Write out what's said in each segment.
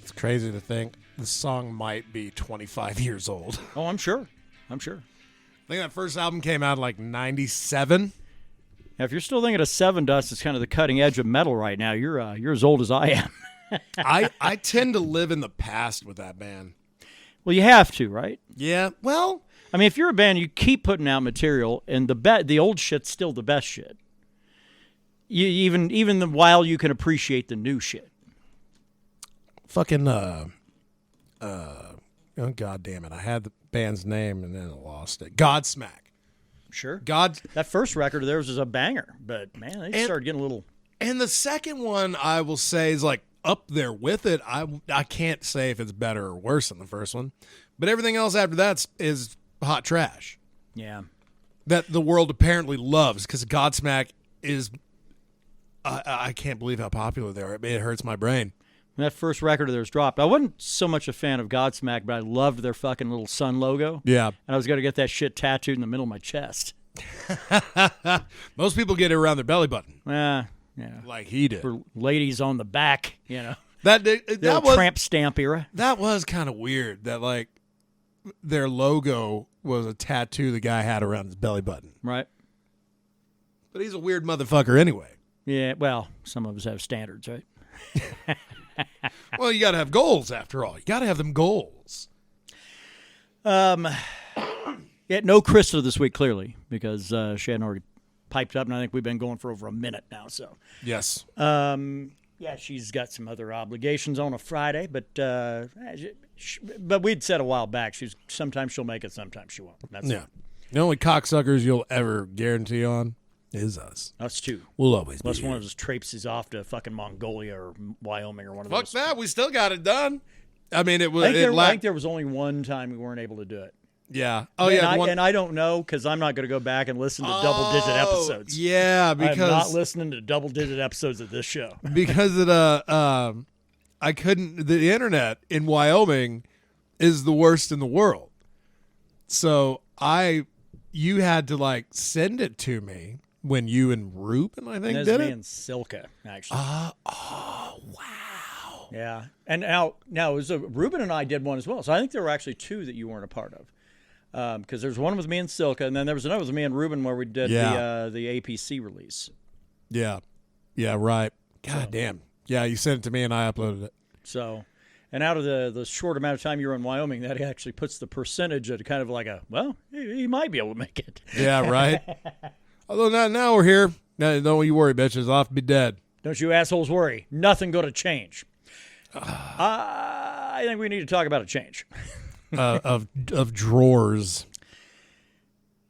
It's crazy to think the song might be 25 years old. Oh, I'm sure. I think that first album came out in like 97. Now, if you're still thinking of Seven Dust is kind of the cutting edge of metal right now, you're as old as I am. I tend to live in the past with that band. Well, you have to, right? Yeah, well, I mean, if you're a band, you keep putting out material, and the old shit's still the best shit. Even while you can appreciate the new shit. fucking oh god damn it, I had the band's name and then I lost it. Godsmack. Sure. God, that first record of theirs was a banger, but man, they started getting a little. And the second one, I will say, is like up there with it. I can't say if it's better or worse than the first one, but everything else after that is hot trash. Yeah. That the world apparently loves, because Godsmack is. I can't believe how popular they are. It hurts my brain. When that first record of theirs dropped, I wasn't so much a fan of Godsmack, but I loved their fucking little sun logo. Yeah. And I was going to get that shit tattooed in the middle of my chest. Most people get it around their belly button. Yeah. Like he did. For ladies on the back, you know. That was tramp stamp era. That was kind of weird that like their logo was a tattoo the guy had around his belly button. Right. But he's a weird motherfucker anyway. Yeah, well, some of us have standards, right? Well, you got to have goals after all. You got to have them goals. Yeah, no Krista this week, clearly, because she hadn't already piped up, and I think we've been going for over a minute now. So yes. Yeah, she's got some other obligations on a Friday, but we'd said a while back, sometimes she'll make it, sometimes she won't. That's yeah. The only cocksuckers you'll ever guarantee on is us. Us too. We'll always be Unless here. one of us traipses off to fucking Mongolia or Wyoming or one of Fuck those. Fuck that. We still got it done. I mean, it was. I think there was only one time we weren't able to do it. Yeah. Oh, yeah. And I don't know, because I'm not going to go back and listen to double-digit episodes. Yeah, because I'm not listening to double-digit episodes of this show. Because it, I couldn't. The internet in Wyoming is the worst in the world. So you had to like send it to me when you and Ruben, I think, did it. Me and Silka, actually. Oh, wow. Yeah, and now it was Ruben and I did one as well. So I think there were actually two that you weren't a part of. Because there's one with me and Silka, and then there was another with me and Ruben where we did the APC release. Yeah. Yeah, right. God damn. Yeah, you sent it to me and I uploaded it. So, and out of the short amount of time you were in Wyoming, that actually puts the percentage at kind of like he might be able to make it. Yeah, right. Although now we're here. No, don't you worry, bitches. I'll have to be dead. Don't you assholes worry. Nothing going to change. I think we need to talk about a change. Of drawers.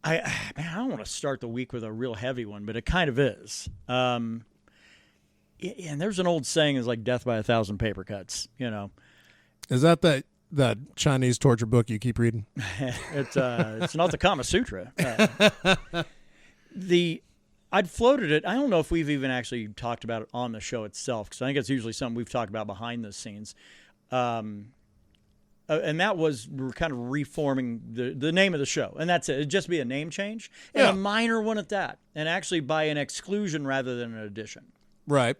I don't want to start the week with a real heavy one, but it kind of is. And there's an old saying, is like death by 1,000 paper cuts. You know, is that Chinese torture book you keep reading? It's not the Kama Sutra. I'd floated it. I don't know if we've even actually talked about it on the show itself, because I think it's usually something we've talked about behind the scenes. And that was, we're kind of reforming the name of the show. And that's it. It'd just be a name change. And a minor one at that. And actually by an exclusion rather than an addition. Right.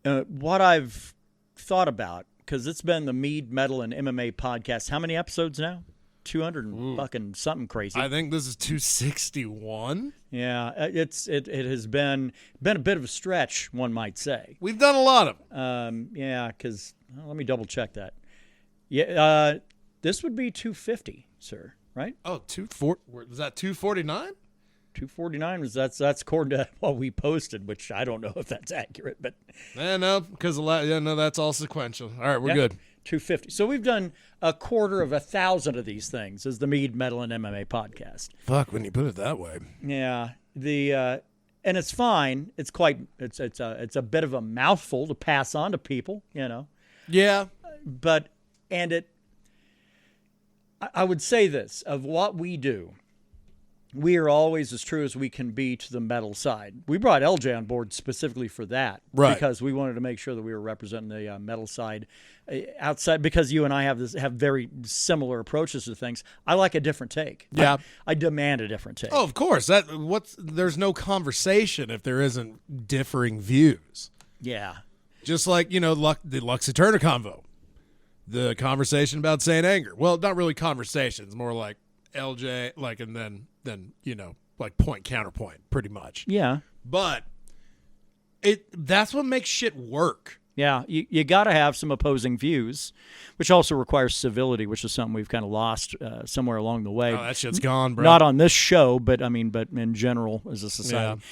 What I've thought about, because it's been the Mead, Metal, and MMA podcast. How many episodes now? 200 and fucking something crazy. I think this is 261. Yeah, it has been a bit of a stretch, one might say. We've done a lot of them. Yeah, because let me double check that. Yeah, this would be 250, sir. Right? Oh, 240. Was that 249? 249 was that's according to what we posted, which I don't know if that's accurate, but no, because that's all sequential. All right, we're good. 250. So we've done 250 of these things as the Mead, Metal, and MMA podcast. Fuck, when you put it that way. Yeah, and it's fine. It's a bit of a mouthful to pass on to people, you know. Yeah, but I would say this of what we do. we are always as true as we can be to the metal side. We brought LJ on board specifically for that, right? Because we wanted to make sure that we were representing the metal side outside. Because you and I have very similar approaches to things. I like a different take. Yeah, I demand a different take. Oh, of course. There's no conversation if there isn't differing views. Yeah, just like the Lux Eterna convo, the conversation about Saint Anger. Well, not really conversation. It's more like LJ, like, and then like point counterpoint, pretty much. Yeah. But that's what makes shit work. Yeah, you got to have some opposing views, which also requires civility, which is something we've kind of lost somewhere along the way. Oh, that shit's gone, bro. Not on this show, but in general as a society.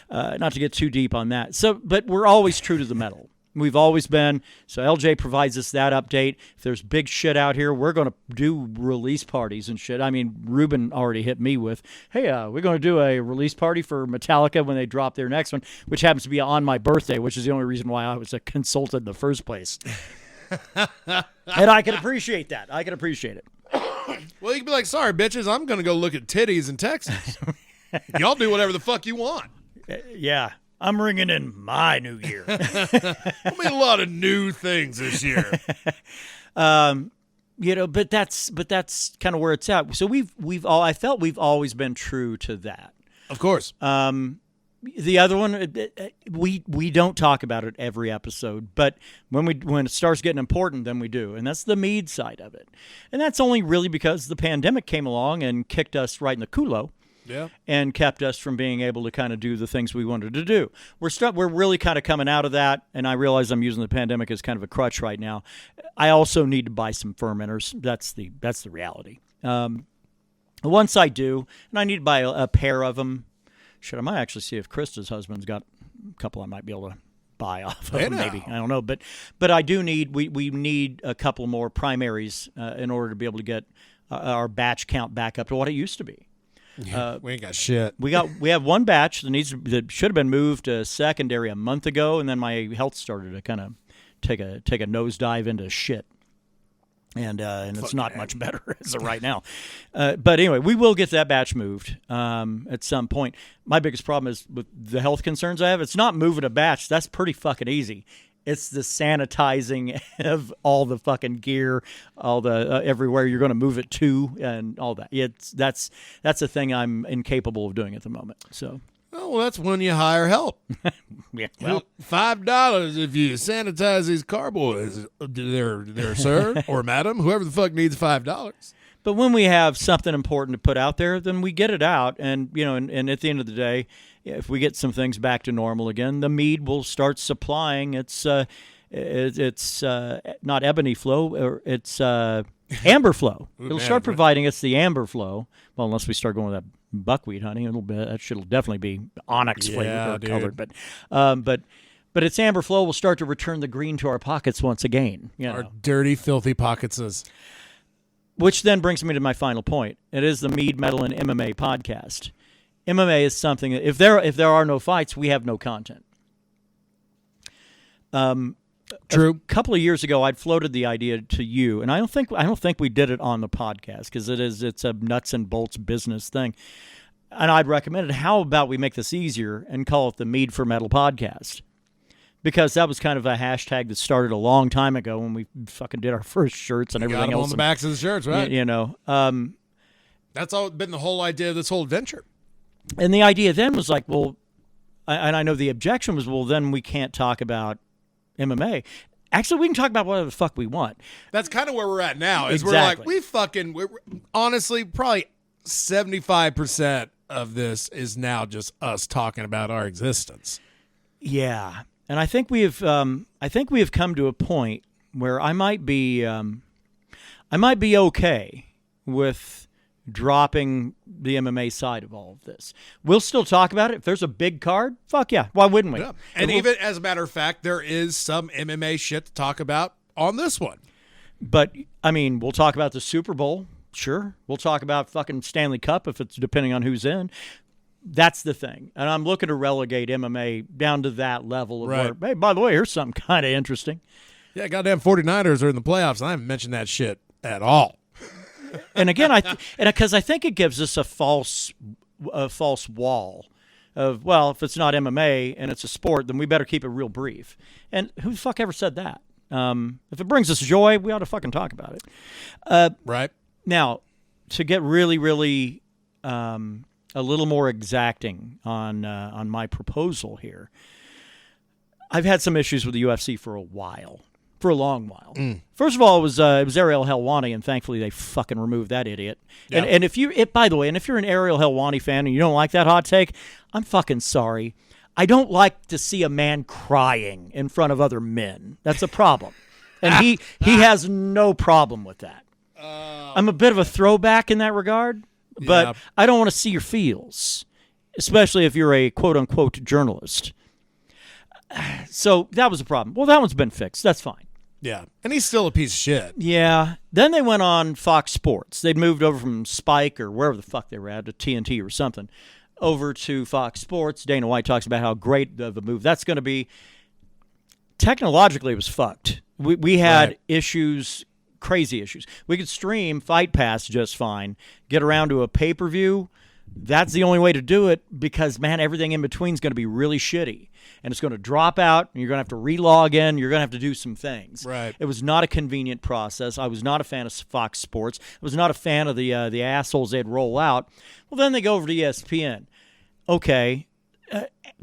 Yeah. Not to get too deep on that. But we're always true to the metal. We've always been. So LJ provides us that update. If there's big shit out here, we're going to do release parties and shit. I mean, Ruben already hit me with, hey, we're going to do a release party for Metallica when they drop their next one, which happens to be on my birthday, which is the only reason why I was a consultant in the first place. And I can appreciate that. I can appreciate it. Well, you can be like, sorry, bitches, I'm going to go look at titties in Texas. Y'all do whatever the fuck you want. Yeah. I'm ringing in my new year. There'll be a lot of new things this year. But that's kind of where it's at. So I felt we've always been true to that. Of course. The other one, we don't talk about it every episode, but when it starts getting important, then we do, and that's the Mead side of it, and that's only really because the pandemic came along and kicked us right in the culo. Yeah. And kept us from being able to kind of do the things we wanted to do. We're really kind of coming out of that, and I realize I'm using the pandemic as kind of a crutch right now. I also need to buy some fermenters. That's the reality. Once I do, and I need to buy a pair of them. Shit, I might actually see if Krista's husband's got a couple I might be able to buy off of them, maybe. I don't know. But I do need, we need a couple more primaries in order to be able to get our batch count back up to what it used to be. Yeah, we ain't got shit. We have one batch that should have been moved to secondary a month ago, and then my health started to kind of take a nosedive into shit, and it's not much better as of right now. But anyway, we will get that batch moved at some point. My biggest problem is with the health concerns I have. It's not moving a batch. That's pretty fucking easy. It's the sanitizing of all the fucking gear, all the everywhere you're going to move it to, and all that. That's a thing I'm incapable of doing at the moment. So, well, that's when you hire help. Yeah, well, $5 if you sanitize these carboys, there, sir or madam, whoever the fuck needs $5. But when we have something important to put out there, then we get it out, and and at the end of the day, if we get some things back to normal again, the Mead will start supplying it's not ebony flow, or it's amber flow. It'll start providing us the amber flow. Well, unless we start going with that buckwheat honey, that shit'll definitely be onyx flavored or colored. But its amber flow will start to return the green to our pockets once again. Our dirty, filthy pocketses. Which then brings me to my final point. It is the Mead, Metal, and MMA podcast. MMA is something that if there are no fights, we have no content. True. A couple of years ago, I'd floated the idea to you, and I don't think we did it on the podcast because it's a nuts and bolts business thing. And I'd recommended, how about we make this easier and call it the Mead for Metal podcast? Because that was kind of a hashtag that started a long time ago when we fucking did our first shirts and everything else. On the backs of the shirts, right? That's all been the whole idea of this whole adventure. And the idea then was like, well, and I know the objection was, well, then we can't talk about MMA. Actually, we can talk about whatever the fuck we want. That's kind of where we're at now. Is exactly. we're honestly, probably 75% of this is now just us talking about our existence. Yeah. And I think we have come to a point where I might be okay with dropping the MMA side of all of this. We'll still talk about it. If there's a big card, fuck yeah. Why wouldn't we? Yeah. And even as a matter of fact, there is some MMA shit to talk about on this one. But I mean, we'll talk about the Super Bowl. Sure. We'll talk about fucking Stanley Cup if it's depending on who's in. That's the thing. And I'm looking to relegate MMA down to that level of where, hey, by the way, here's something kind of interesting. Yeah, goddamn 49ers are in the playoffs, and I haven't mentioned that shit at all. And again, because I think it gives us a false a false wall of, well, if it's not MMA and it's a sport, then we better keep it real brief. And who the fuck ever said that? If it brings us joy, we ought to fucking talk about it. Right. Now, to get really, really a little more exacting on my proposal here, I've had some issues with the UFC for a long while. First of all, it was Ariel Helwani, and thankfully they fucking removed that idiot. Yeah. And if by the way, if you're an Ariel Helwani fan and you don't like that hot take, I'm fucking sorry. I don't like to see a man crying in front of other men. That's a problem, and he has no problem with that. I'm a bit of a throwback in that regard, but I don't want to see your feels, especially if you're a quote-unquote journalist. So that was a problem. Well, that one's been fixed. That's fine. Yeah. And he's still a piece of shit. Yeah. Then they went on Fox Sports. They'd moved over from Spike or wherever the fuck they were at, to TNT or something, over to Fox Sports. Dana White talks about how great of a move that's going to be. Technologically, it was fucked. We had issues, crazy issues. We could stream Fight Pass just fine, get around to a pay-per-view. That's the only way to do it because, man, everything in between is going to be really shitty. And it's going to drop out, and you're going to have to re-log in. You're going to have to do some things. Right. It was not a convenient process. I was not a fan of Fox Sports. I was not a fan of the assholes they'd roll out. Well, then they go over to ESPN. Okay,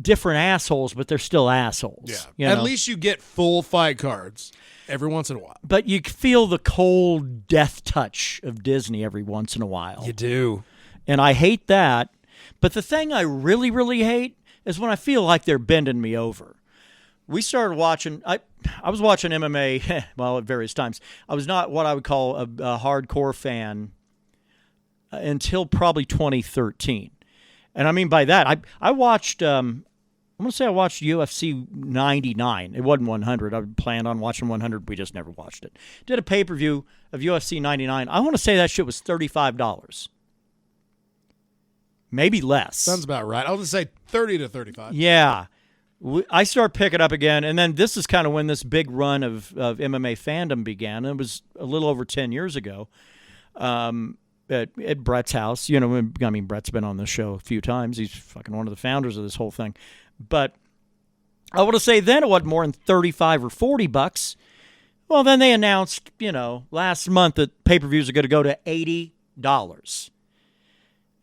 different assholes, but they're still assholes. Yeah. You At know? least you get full fight cards every once in a while. But you feel the cold death touch of Disney every once in a while. You do. And I hate that. But the thing I really, really hate is when I feel like they're bending me over. We started watching, I was watching MMA, well, at various times. I was not what I would call a hardcore fan until probably 2013. And I mean by that, I watched, I'm going to say I watched UFC 99. It wasn't 100. I planned on watching 100. We just never watched it. Did a pay-per-view of UFC 99. I want to say that shit was $35. Maybe less. Sounds about right. I'll just say 30 to 35. Yeah. I start picking up again, and then this is kind of when this big run of MMA fandom began. It was a little over 10 years ago at Brett's house. You know, I mean, Brett's been on the show a few times. He's fucking one of the founders of this whole thing. But I want to say then it wasn't more than $35 or $40. Well, then they announced, last month that pay-per-views are going to go to $80.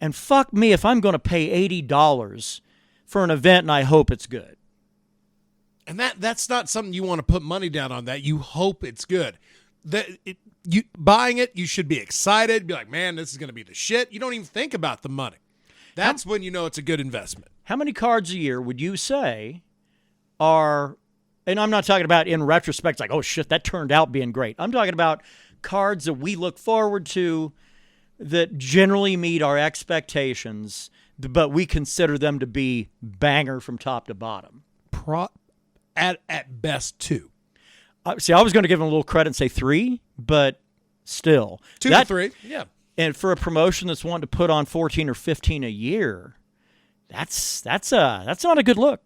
And fuck me if I'm going to pay $80 for an event and I hope it's good. And that's not something you want to put money down on. That you hope it's good. You buying it, you should be excited. Be like, man, this is going to be the shit. You don't even think about the money. That's when you know it's a good investment. How many cards a year would you say are, and I'm not talking about in retrospect, like, oh shit, that turned out being great. I'm talking about cards that we look forward to that generally meet our expectations, but we consider them to be banger from top to bottom. At best, 2. See, I was going to give them a little credit and say 3, but still. 2 to 3, yeah. And for a promotion that's wanting to put on 14 or 15 a year, that's not a good look.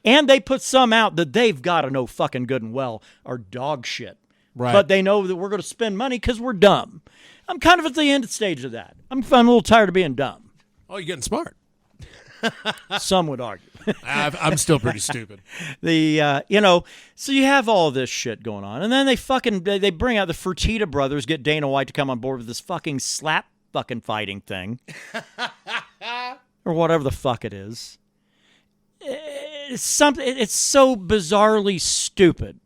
And they put some out that they've got to know fucking good and well are dog shit. Right. But they know that we're going to spend money because we're dumb. I'm kind of at the end stage of that. I'm a little tired of being dumb. Oh, you're getting smart. Some would argue. I'm still pretty stupid. So you have all this shit going on. And then they bring out the Fertitta brothers, get Dana White to come on board with this fucking slap fucking fighting thing. Or whatever the fuck it is. It's so bizarrely stupid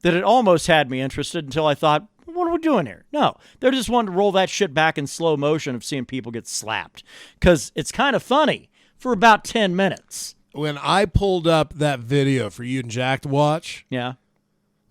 that it almost had me interested until I thought, what are we doing here? No, they're just wanting to roll that shit back in slow motion of seeing people get slapped. Because it's kind of funny for about 10 minutes. When I pulled up that video for you and Jack to watch, Yeah.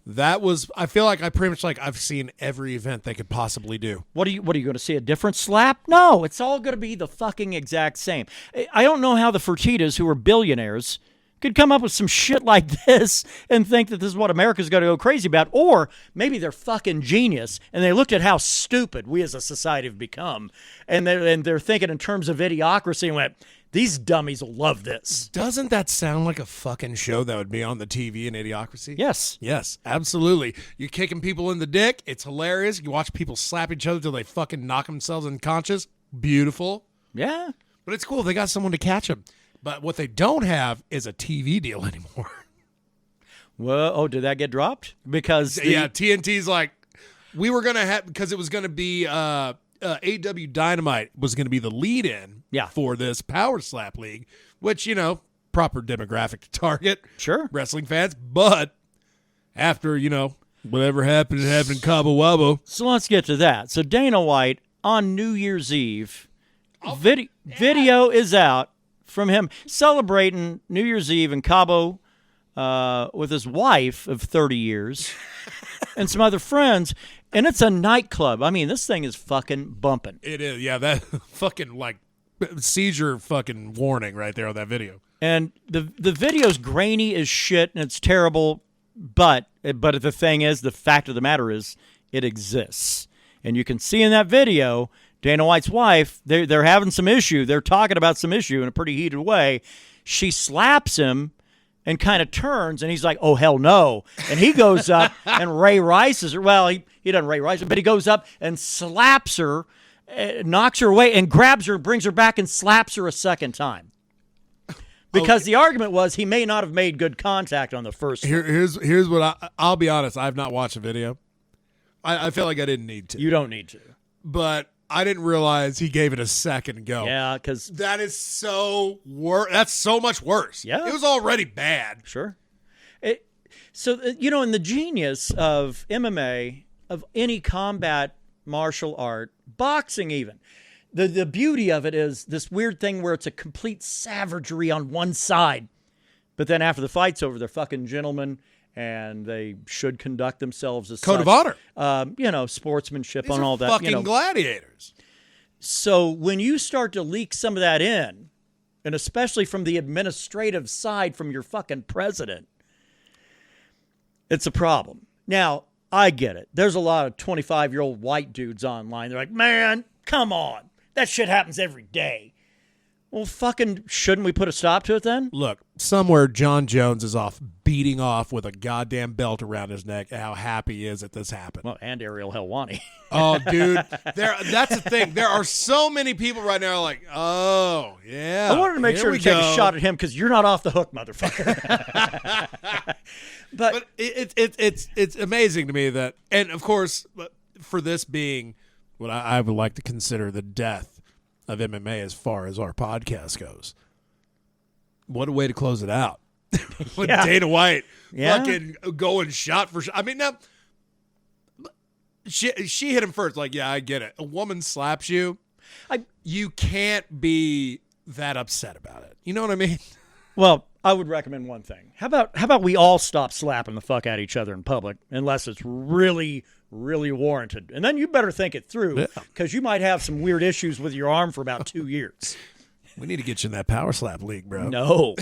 I feel like I've seen every event they could possibly do. What are you going to see, a different slap? No, it's all going to be the fucking exact same. I don't know how the Fertittas, who are billionaires, could come up with some shit like this and think that this is what America's going to go crazy about. Or maybe they're fucking genius and they looked at how stupid we as a society have become. And they're thinking in terms of idiocracy and went, these dummies will love this. Doesn't that sound like a fucking show that would be on the TV in Idiocracy? Yes. Yes, absolutely. You're kicking people in the dick. It's hilarious. You watch people slap each other till they fucking knock themselves unconscious. Beautiful. Yeah. But it's cool. They got someone to catch him. But what they don't have is a TV deal anymore. Well, did that get dropped? Because TNT's like, we were going to have, because it was going to be AW Dynamite was going to be the lead-in for this Power Slap League, which, proper demographic to target. Sure. Wrestling fans. But after, whatever happened in Cabo Wabo. So let's get to that. So Dana White on New Year's Eve, video is out from him celebrating New Year's Eve in Cabo with his wife of 30 years and some other friends, and it's a nightclub. I mean, this thing is fucking bumping. It is, yeah. That fucking seizure fucking warning right there on that video. And the video's grainy as shit, and it's terrible. But the thing is, the fact of the matter is, it exists, and you can see in that video. Dana White's wife, they're having some issue. They're talking about some issue in a pretty heated way. She slaps him and kind of turns, and he's like, oh, hell no. And he goes up and Ray Rices her. Well, he doesn't Ray Rice her, but he goes up and slaps her, knocks her away, and grabs her, brings her back, and slaps her a second time. Because the argument was he may not have made good contact on the first one. Here's what I'll be honest. I've not watched the video. I feel like I didn't need to. You don't need to. But I didn't realize he gave it a second go. Yeah, because that is that's so much worse. Yeah, it was already bad. Sure. So and the genius of MMA, of any combat martial art, boxing even, the beauty of it is this weird thing where it's a complete savagery on one side, but then after the fight's over, they're fucking gentlemen. And they should conduct themselves as code such. of honor, sportsmanship These and all are that. Fucking gladiators. So when you start to leak some of that in, and especially from the administrative side from your fucking president, it's a problem. Now I get it. There's a lot of 25-year-old white dudes online. They're like, man, come on, that shit happens every day. Well, fucking, shouldn't we put a stop to it then? Look, somewhere John Jones is off beating off with a goddamn belt around his neck how happy he is that this happened. Well, and Ariel Helwani. Oh, dude. That's the thing. There are so many people right now like, oh, yeah. I wanted to make sure to take a shot at him because you're not off the hook, motherfucker. but it's amazing to me that, and of course, for this being what I would like to consider the death of MMA as far as our podcast goes. What a way to close it out. With Dana White fucking going shot for shot. I mean, now, she hit him first. Like, yeah, I get it. A woman slaps you. You can't be that upset about it. You know what I mean? Well, I would recommend one thing. How about we all stop slapping the fuck out of each other in public unless it's really, really warranted. And then you better think it through because you might have some weird issues with your arm for about 2 years. We need to get you in that power slap league, bro. No.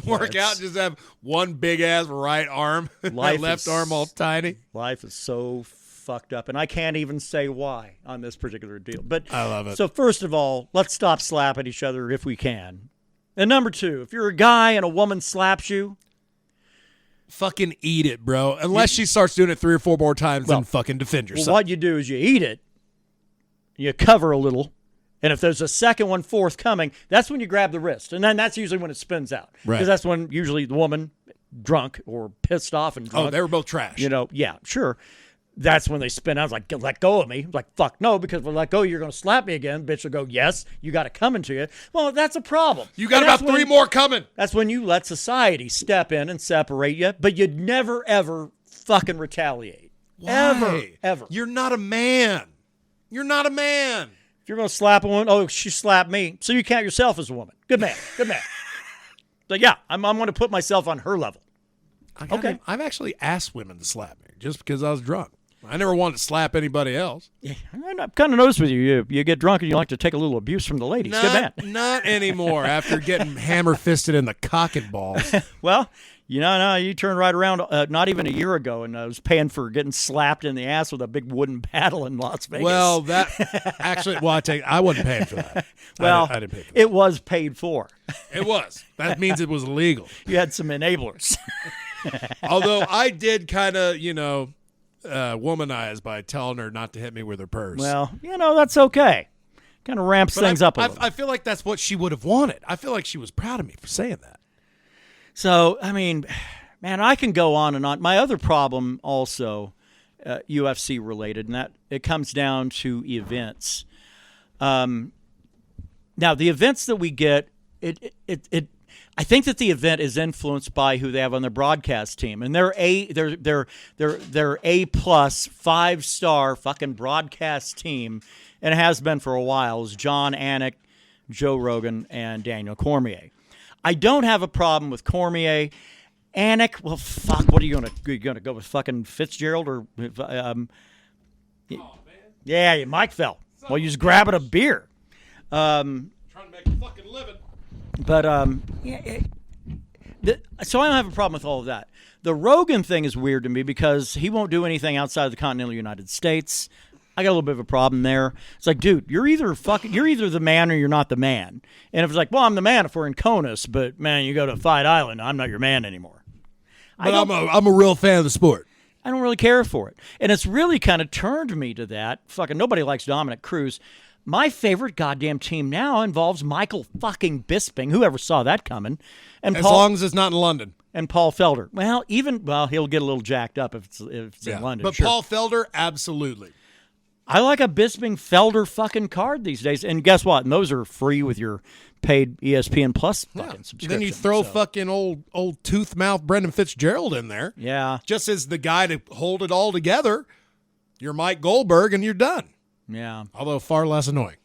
Work out and just have one big-ass right arm, left arm all tiny. Life is so fucked up, and I can't even say why on this particular deal. But I love it. So first of all, let's stop slapping each other if we can. And number two, if you're a guy and a woman slaps you, fucking eat it, bro. Unless she starts doing it 3 or 4 more times, then fucking defend yourself. Well, what you do is you eat it, you cover a little, and if there's a second one forthcoming, that's when you grab the wrist. And then that's usually when it spins out. Right. Because that's when usually the woman, drunk or pissed off and drunk. Oh, they were both trash. Yeah, sure. That's when they spin out. I was like, let go of me. Like, fuck no, because if I let go, you're going to slap me again. Bitch will go, yes, you got it coming to you. Well, that's a problem. You got about 3 more coming. That's when you let society step in and separate you, but you'd never, ever fucking retaliate. Why? Ever. You're not a man. You're not a man. If you're going to slap a woman, oh, she slapped me, so you count yourself as a woman. Good man. So, yeah, I'm going to put myself on her level. Okay. I've actually asked women to slap me just because I was drunk. I never wanted to slap anybody else. Yeah, I've kind of noticed with you. You get drunk and you like to take a little abuse from the ladies. Good man. Not anymore after getting hammer-fisted in the cock and balls. Well, no, you turned right around not even a year ago, and I was paying for getting slapped in the ass with a big wooden paddle in Las Vegas. Well, I wasn't paying for that. Well, I didn't pay for that. It was paid for. It was. That means it was illegal. You had some enablers. Although I did kind of, womanize by telling her not to hit me with her purse. Well, that's okay. kind of ramps things up a little. I feel like that's what she would have wanted. I feel like she was proud of me for saying that. So, I mean, man, I can go on and on. My other problem also, UFC related, and that it comes down to events. Now, the events that we get, I think that the event is influenced by who they have on their broadcast team, and they're A+, 5-star fucking broadcast team, and it has been for a while. Is John Anik, Joe Rogan, and Daniel Cormier. I don't have a problem with Cormier. Anik, well, fuck. What are you gonna go with fucking Fitzgerald or? Yeah, Mike fell. Well, you just grabbing a beer. Trying to make a fucking living. But so I don't have a problem with all of that. The Rogan thing is weird to me because he won't do anything outside of the continental United States. I got a little bit of a problem there. It's like, dude, you're either the man or you're not the man. And if it's like, well, I'm the man if we're in Conus, but man, you go to Fight Island, I'm not your man anymore. But I'm a real fan of the sport. I don't really care for it. And it's really kind of turned me to that. Fucking nobody likes Dominic Cruz. My favorite goddamn team now involves Michael fucking Bisping. Whoever saw that coming? And as long as it's not in London. And Paul Felder. Well, he'll get a little jacked up if it's in London. But sure. Paul Felder, absolutely. I like a Bisping Felder fucking card these days. And guess what? And those are free with your paid ESPN Plus fucking subscription. Then you throw fucking old tooth mouth Brendan Fitzgerald in there. Yeah. Just as the guy to hold it all together. You're Mike Goldberg and you're done. Yeah. Although far less annoying.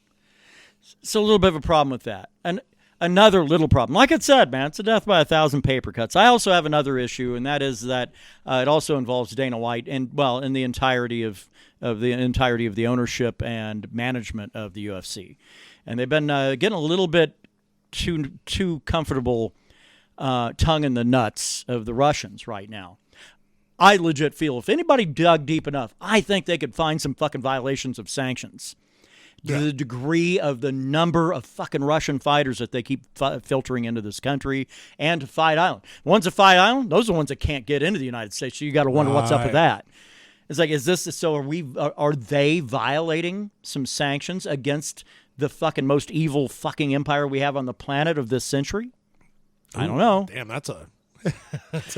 So a little bit of a problem with that. And another little problem. Like I said, man, it's a death by 1,000 paper cuts. I also have another issue, and that is that it also involves Dana White and, well, in the entirety of the ownership and management of the UFC. And they've been getting a little bit too comfortable tongue in the nuts of the Russians right now. I legit feel if anybody dug deep enough, I think they could find some fucking violations of sanctions. Yeah. The degree of the number of fucking Russian fighters that they keep filtering into this country and to Fight Island. The ones at Fight Island, those are the ones that can't get into the United States. So you got to wonder what's up with that. It's like, are they violating some sanctions against the fucking most evil fucking empire we have on the planet of this century? Ooh, I don't know. Damn, that's a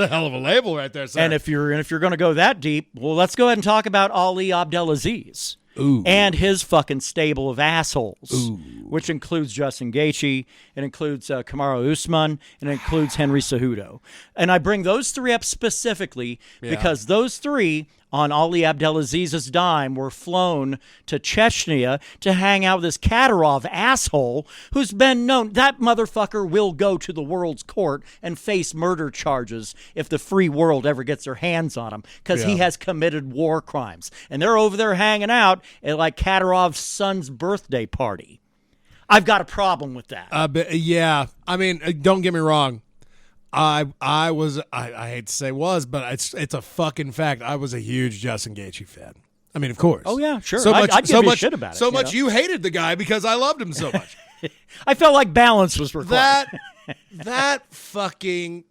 hell of a label right there, sir. And if you're going to go that deep, well, let's go ahead and talk about Ali Abdelaziz. Ooh. And his fucking stable of assholes, Ooh. Which includes Justin Gaethje, it includes Kamaru Usman, and it includes Henry Cejudo. And I bring those three up specifically because those three, on Ali Abdelaziz's dime, were flown to Chechnya to hang out with this Kadyrov asshole who's been known. That motherfucker will go to the world's court and face murder charges if the free world ever gets their hands on him because he has committed war crimes. And they're over there hanging out at like Kadyrov's son's birthday party. I've got a problem with that. I mean, don't get me wrong. I hate to say was, but it's a fucking fact. I was a huge Justin Gaethje fan. I mean, of course. Oh yeah, sure. I'd give a shit about it. So much you hated the guy because I loved him so much. I felt like balance was required. That fucking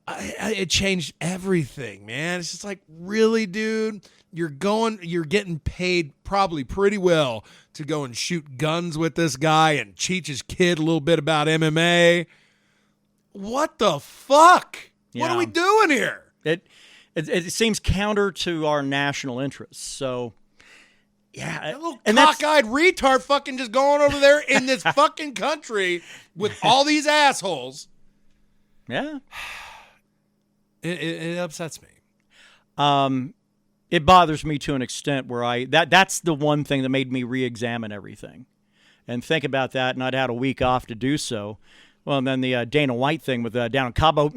it changed everything, man. It's just like, really, dude. You're getting paid probably pretty well to go and shoot guns with this guy and teach his kid a little bit about MMA. What the fuck? Yeah. What are we doing here? It seems counter to our national interests. So, yeah. That little cockeyed retard fucking just going over there in this fucking country with all these assholes. Yeah. It upsets me. It bothers me to an extent where that's the one thing that made me re-examine everything and think about that, and I'd had a week off to do so. Well, and then the Dana White thing with down in Cabo.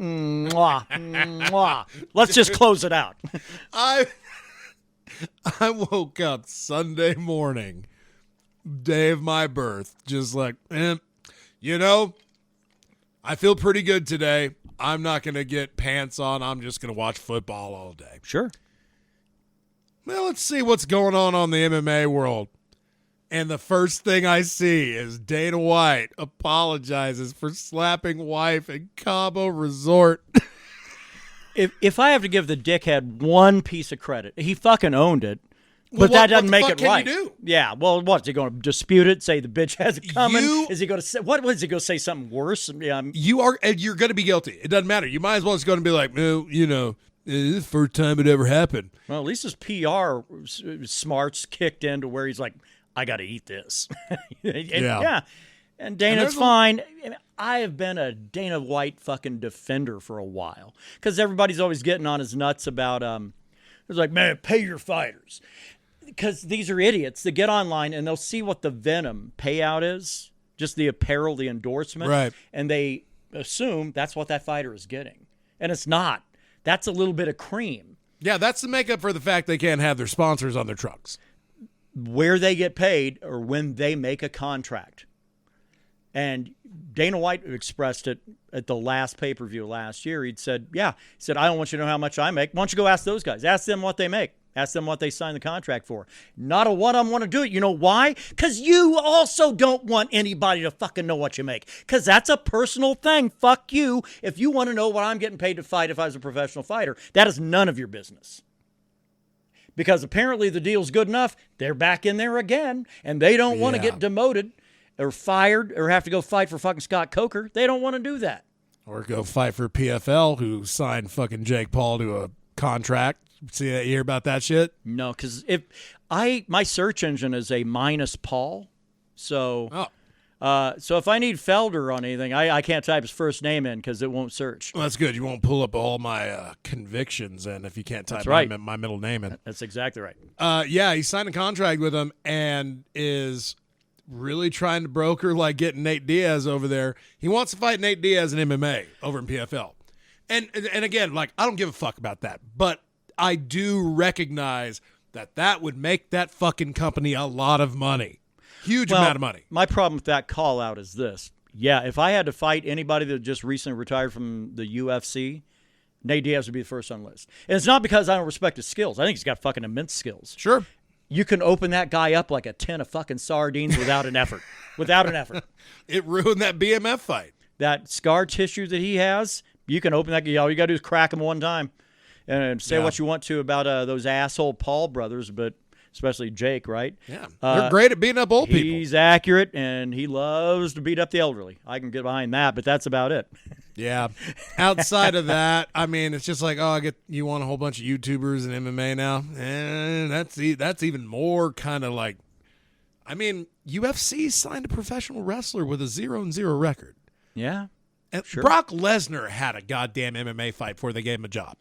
Let's just close it out. I woke up Sunday morning, day of my birth, just like, I feel pretty good today. I'm not going to get pants on. I'm just going to watch football all day. Sure. Well, let's see what's going on the MMA world. And the first thing I see is Dana White apologizes for slapping wife in Cabo Resort. If I have to give the dickhead one piece of credit, he fucking owned it. But that doesn't what the make fuck it can right. You do? Yeah. Well, what's he going to dispute it? Say the bitch has it coming? Is he going to say what? Was he going to say something worse? Yeah. You're going to be guilty. It doesn't matter. You might as well just go and be like, well, this is the first time it ever happened. Well, at least his PR smarts kicked into where he's like, I got to eat this. Yeah. And Dana's fine. I have been a Dana White fucking defender for a while because everybody's always getting on his nuts about it's like, man, pay your fighters. Because these are idiots that get online and they'll see what the Venom payout is, just the apparel, the endorsement. Right. And they assume that's what that fighter is getting. And it's not. That's a little bit of cream. Yeah, that's the makeup for the fact they can't have their sponsors on their trucks. Where they get paid or when they make a contract. And Dana White expressed it at the last pay-per-view last year. He said, I don't want you to know how much I make. Why don't you go ask those guys? Ask them what they make. Ask them what they signed the contract for. Not a one-on-one to do it. You know why? Because you also don't want anybody to fucking know what you make. Because that's a personal thing. Fuck you. If you want to know what I'm getting paid to fight if I was a professional fighter, that is none of your business. Because apparently the deal's good enough, they're back in there again, and they don't want to get demoted or fired or have to go fight for fucking Scott Coker. They don't want to do that. Or go fight for PFL, who signed fucking Jake Paul to a contract. See that? You hear about that shit? No, because my search engine is a minus Paul, so so if I need Felder on anything, I can't type his first name in because it won't search. Well, that's good. You won't pull up all my convictions, and if you can't type my middle name in. That's exactly right. Yeah, he signed a contract with him and is really trying to broker like getting Nate Diaz over there. He wants to fight Nate Diaz in MMA over in PFL, and again, like I don't give a fuck about that, but I do recognize that would make that fucking company a lot of money. Huge amount of money. My problem with that call out is this. Yeah, if I had to fight anybody that just recently retired from the UFC, Nate Diaz would be the first on the list. And it's not because I don't respect his skills. I think he's got fucking immense skills. Sure. You can open that guy up like a tin of fucking sardines without an effort. Without an effort. It ruined that BMF fight. That scar tissue that he has, you can open that guy. All you got to do is crack him one time. And say what you want to about those asshole Paul brothers, but especially Jake, right? Yeah. They're great at beating up old people. He's accurate, and he loves to beat up the elderly. I can get behind that, but that's about it. Yeah. Outside of that, I mean, it's just like, you want a whole bunch of YouTubers and MMA now? And that's even more kind of like, I mean, UFC signed a professional wrestler with a 0-0 record. Yeah. And sure. Brock Lesnar had a goddamn MMA fight before they gave him a job.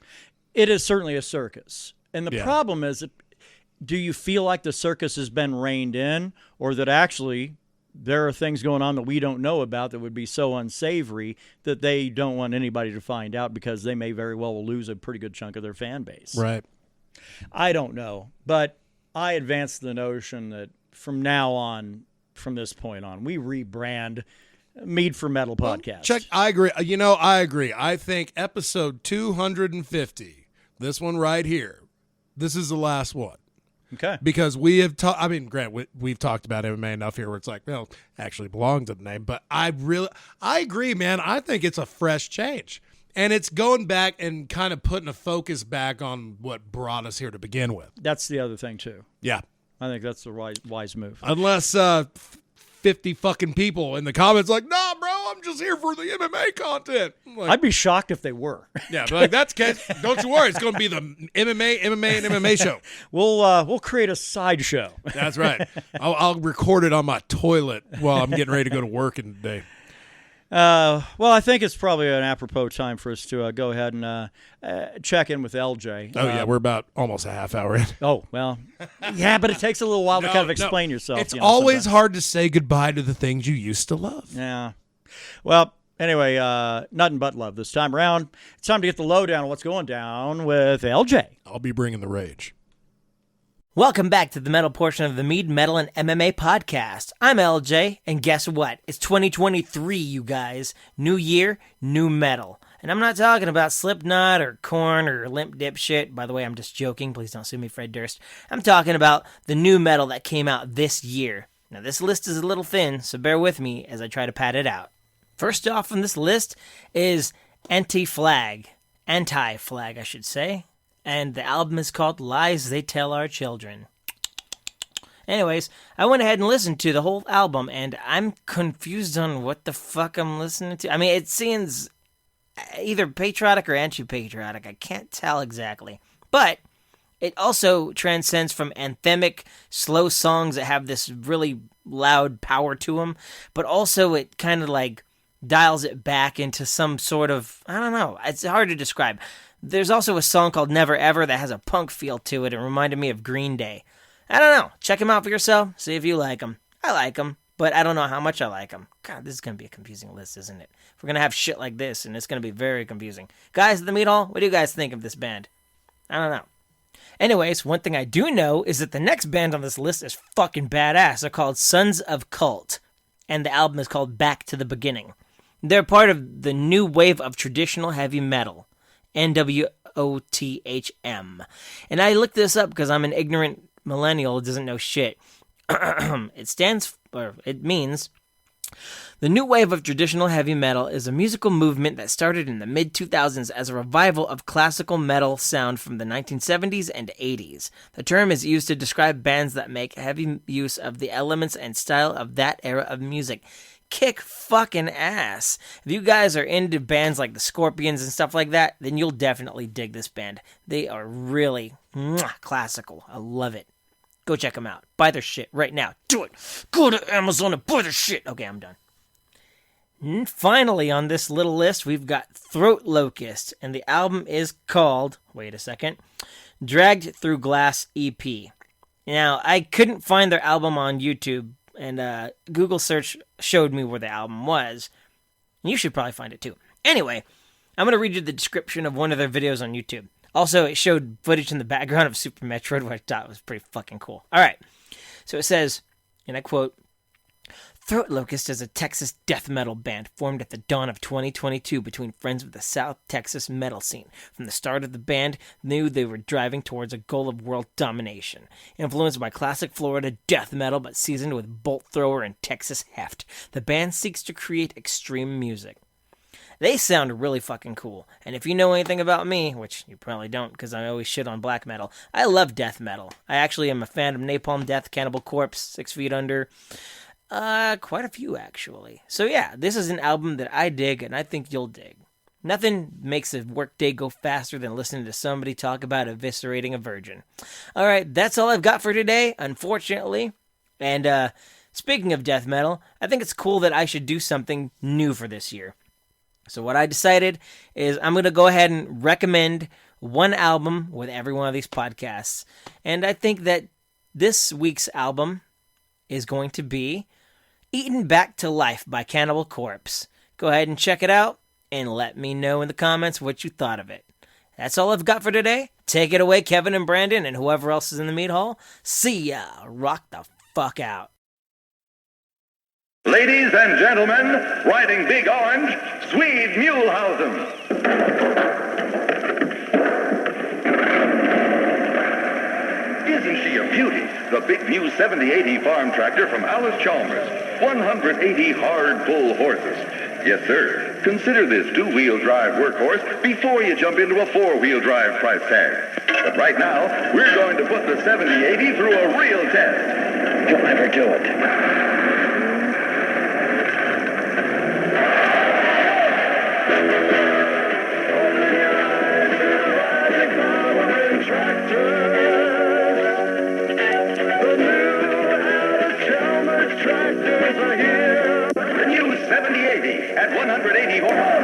It is certainly a circus. And the problem is, do you feel like the circus has been reined in, or that actually there are things going on that we don't know about that would be so unsavory that they don't want anybody to find out because they may very well lose a pretty good chunk of their fan base? Right. I don't know. But I advance the notion that from now on, from this point on, we rebrand Mead for Metal podcast. I agree. I agree. I think episode 250, this one right here, this is the last one. Okay. Because we have talked, Grant, we've talked about MMA enough here where it's like, well, actually belongs to the name. But I agree, man. I think it's a fresh change. And it's going back and kind of putting a focus back on what brought us here to begin with. That's the other thing, too. Yeah. I think that's the wise move. Unless 50 fucking people in the comments like, nah, bro, I'm just here for the MMA content. Like, I'd be shocked if they were. Yeah, but like that's case. Don't you worry, it's going to be the MMA, and MMA show. We'll create a sideshow. That's right. I'll record it on my toilet while I'm getting ready to go to work in the day. Well, I think it's probably an apropos time for us to go ahead and check in with LJ. Oh, yeah, we're about almost a half hour in. Oh, well, yeah, but it takes a little while to kind of explain yourself. It's always hard to say goodbye to the things you used to love. Yeah. Well, anyway, nothing but love this time around. It's time to get the lowdown on what's going down with LJ. I'll be bringing the rage. Welcome back to the metal portion of the Mead, Metal, and MMA podcast. I'm LJ, and guess what? It's 2023, you guys. New year, new metal. And I'm not talking about Slipknot or Korn or Limp Dipshit. By the way, I'm just joking. Please don't sue me, Fred Durst. I'm talking about the new metal that came out this year. Now, this list is a little thin, so bear with me as I try to pad it out. First off on this list is Anti-Flag, I should say. And the album is called Lies They Tell Our Children. Anyways, I went ahead and listened to the whole album, and I'm confused on what the fuck I'm listening to. I mean, it seems either patriotic or anti-patriotic. I can't tell exactly. But it also transcends from anthemic, slow songs that have this really loud power to them, but also it kind of like dials it back into some sort of, I don't know, it's hard to describe. There's also a song called Never Ever that has a punk feel to it. It reminded me of Green Day. I don't know. Check them out for yourself. See if you like them. I like them, but I don't know how much I like them. God, this is going to be a confusing list, isn't it? We're going to have shit like this, and it's going to be very confusing. Guys at the Mead Hall, what do you guys think of this band? I don't know. Anyways, one thing I do know is that the next band on this list is fucking badass. They're called Sons of Cult, and the album is called Back to the Beginning. They're part of the new wave of traditional heavy metal, NWOTHM. And I looked this up because I'm an ignorant millennial who doesn't know shit. It means the new wave of traditional heavy metal is a musical movement that started in the mid-2000s as a revival of classical metal sound from the 1970s and 80s. The term is used to describe bands that make heavy use of the elements and style of that era of music. Kick fucking ass. If you guys are into bands like the Scorpions and stuff like that, then you'll definitely dig this band. They are really classical. I love it. Go check them out. Buy their shit right now. Do it. Go to Amazon and buy their shit. Okay, I'm done. And finally, on this little list, we've got Throat Locust, and the album is called, wait a second, Dragged Through Glass EP. Now, I couldn't find their album on YouTube, and Google search showed me where the album was. You should probably find it too. Anyway, I'm going to read you the description of one of their videos on YouTube. Also, it showed footage in the background of Super Metroid, which I thought was pretty fucking cool. All right. So it says, and I quote, Throat Locust is a Texas death metal band formed at the dawn of 2022 between friends of the South Texas metal scene. From the start of the band, knew they were driving towards a goal of world domination. Influenced by classic Florida death metal, but seasoned with bolt thrower and Texas heft, the band seeks to create extreme music. They sound really fucking cool, and if you know anything about me, which you probably don't because I always shit on black metal, I love death metal. I actually am a fan of Napalm Death, Cannibal Corpse, 6 Feet Under, quite a few actually. So yeah, this is an album that I dig and I think you'll dig. Nothing makes a workday go faster than listening to somebody talk about eviscerating a virgin. Alright, that's all I've got for today, unfortunately. And speaking of death metal, I think it's cool that I should do something new for this year. So what I decided is I'm going to go ahead and recommend one album with every one of these podcasts. And I think that this week's album is going to be Eaten Back to Life by Cannibal Corpse. Go ahead and check it out and let me know in the comments what you thought of it. That's all I've got for today. Take it away, Kevin and Brandon and whoever else is in the Mead Hall. See ya. Rock the fuck out. Ladies and gentlemen, riding Big Orange, Swede Mulehausen. Isn't she a beauty? The big new 7080 farm tractor from Alice Chalmers. 180 hard pull horses. Yes, sir. Consider this two-wheel drive workhorse before you jump into a four-wheel drive price tag. But right now, we're going to put the 7080 through a real test. You'll never do it. At 180 horsepower.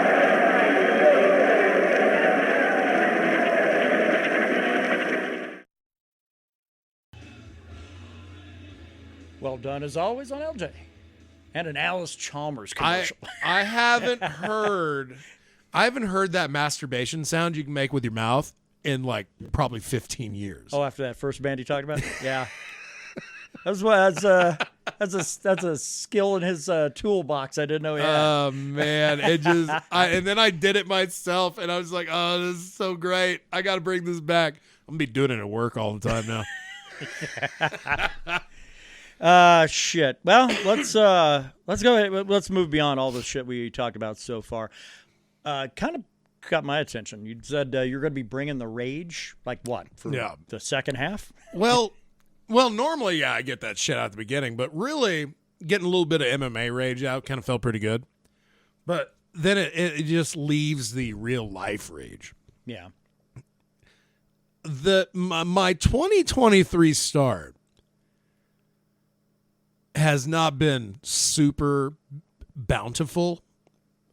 Well done as always on LJ. And an Alice Chalmers commercial. I haven't heard that masturbation sound you can make with your mouth in like probably 15 years. Oh, after that first band you talked about? Yeah. That's a skill in his toolbox I didn't know he had. Oh man, and then I did it myself, and I was like, "Oh, this is so great! I got to bring this back. I'm gonna be doing it at work all the time now." Shit. Well, let's go ahead. Let's move beyond all the shit we talked about so far. Kind of got my attention. You said you're going to be bringing the rage, like what for the second half? Well. Well, normally, yeah, I get that shit out at the beginning, but really getting a little bit of MMA rage out kind of felt pretty good. But then it just leaves the real life rage. Yeah. My 2023 start has not been super bountiful,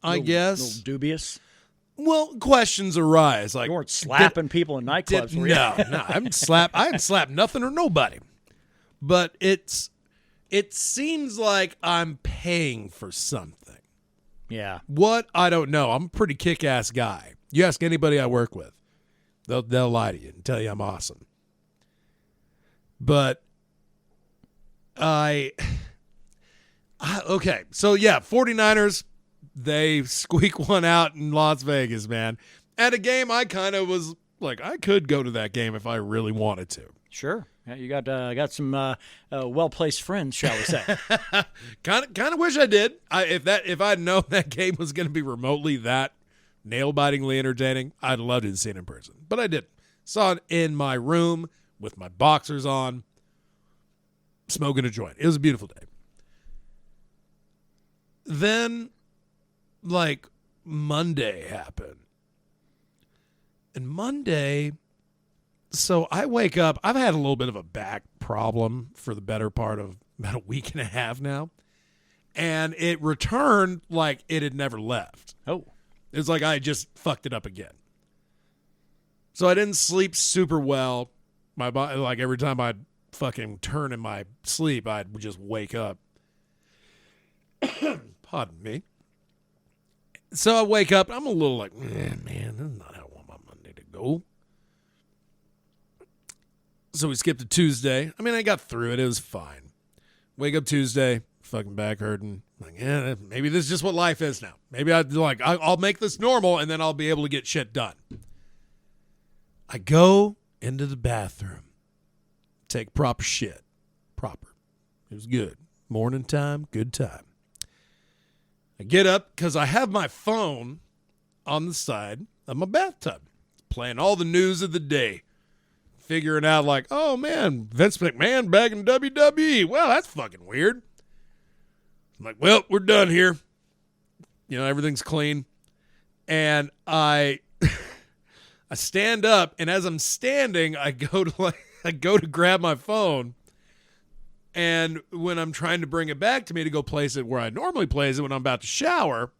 I guess. A little dubious. Well, questions arise. Like, You weren't slapping people in nightclubs, were you? No, I haven't slapped nothing or nobody. But it seems like I'm paying for something. Yeah. What? I don't know. I'm a pretty kick-ass guy. You ask anybody I work with, they'll lie to you and tell you I'm awesome. But okay. So yeah, 49ers, they squeak one out in Las Vegas, man. At a game I kind of was like, I could go to that game if I really wanted to. Sure. Yeah, you got some well-placed friends, shall we say. Kind of wish I did. If I'd known that game was going to be remotely that nail-bitingly entertaining, I'd love to see it in person. But I didn't. Saw it in my room with my boxers on, smoking a joint. It was a beautiful day. Then, like, Monday happened. And Monday, so I wake up. I've had a little bit of a back problem for the better part of about a week and a half now. And it returned like it had never left. Oh. It was like I just fucked it up again. So I didn't sleep super well. My body, like every time I'd fucking turn in my sleep, I'd just wake up. Pardon me. So I wake up. I'm a little like, man, this is not how I want my Monday to go. So we skipped to Tuesday. I mean, I got through it. It was fine. Wake up Tuesday, fucking back hurting. Like, yeah, maybe this is just what life is now. Maybe I'll make this normal, and then I'll be able to get shit done. I go into the bathroom, take proper shit. Proper. It was good. Morning time, good time. I get up because I have my phone on the side of my bathtub, playing all the news of the day, figuring out like, oh man, Vince McMahon back in WWE. Well, that's fucking weird. I'm like, well, we're done here. You know, everything's clean. And I stand up, and as I'm standing, I go to grab my phone. And when I'm trying to bring it back to me to go place it where I normally place it when I'm about to shower,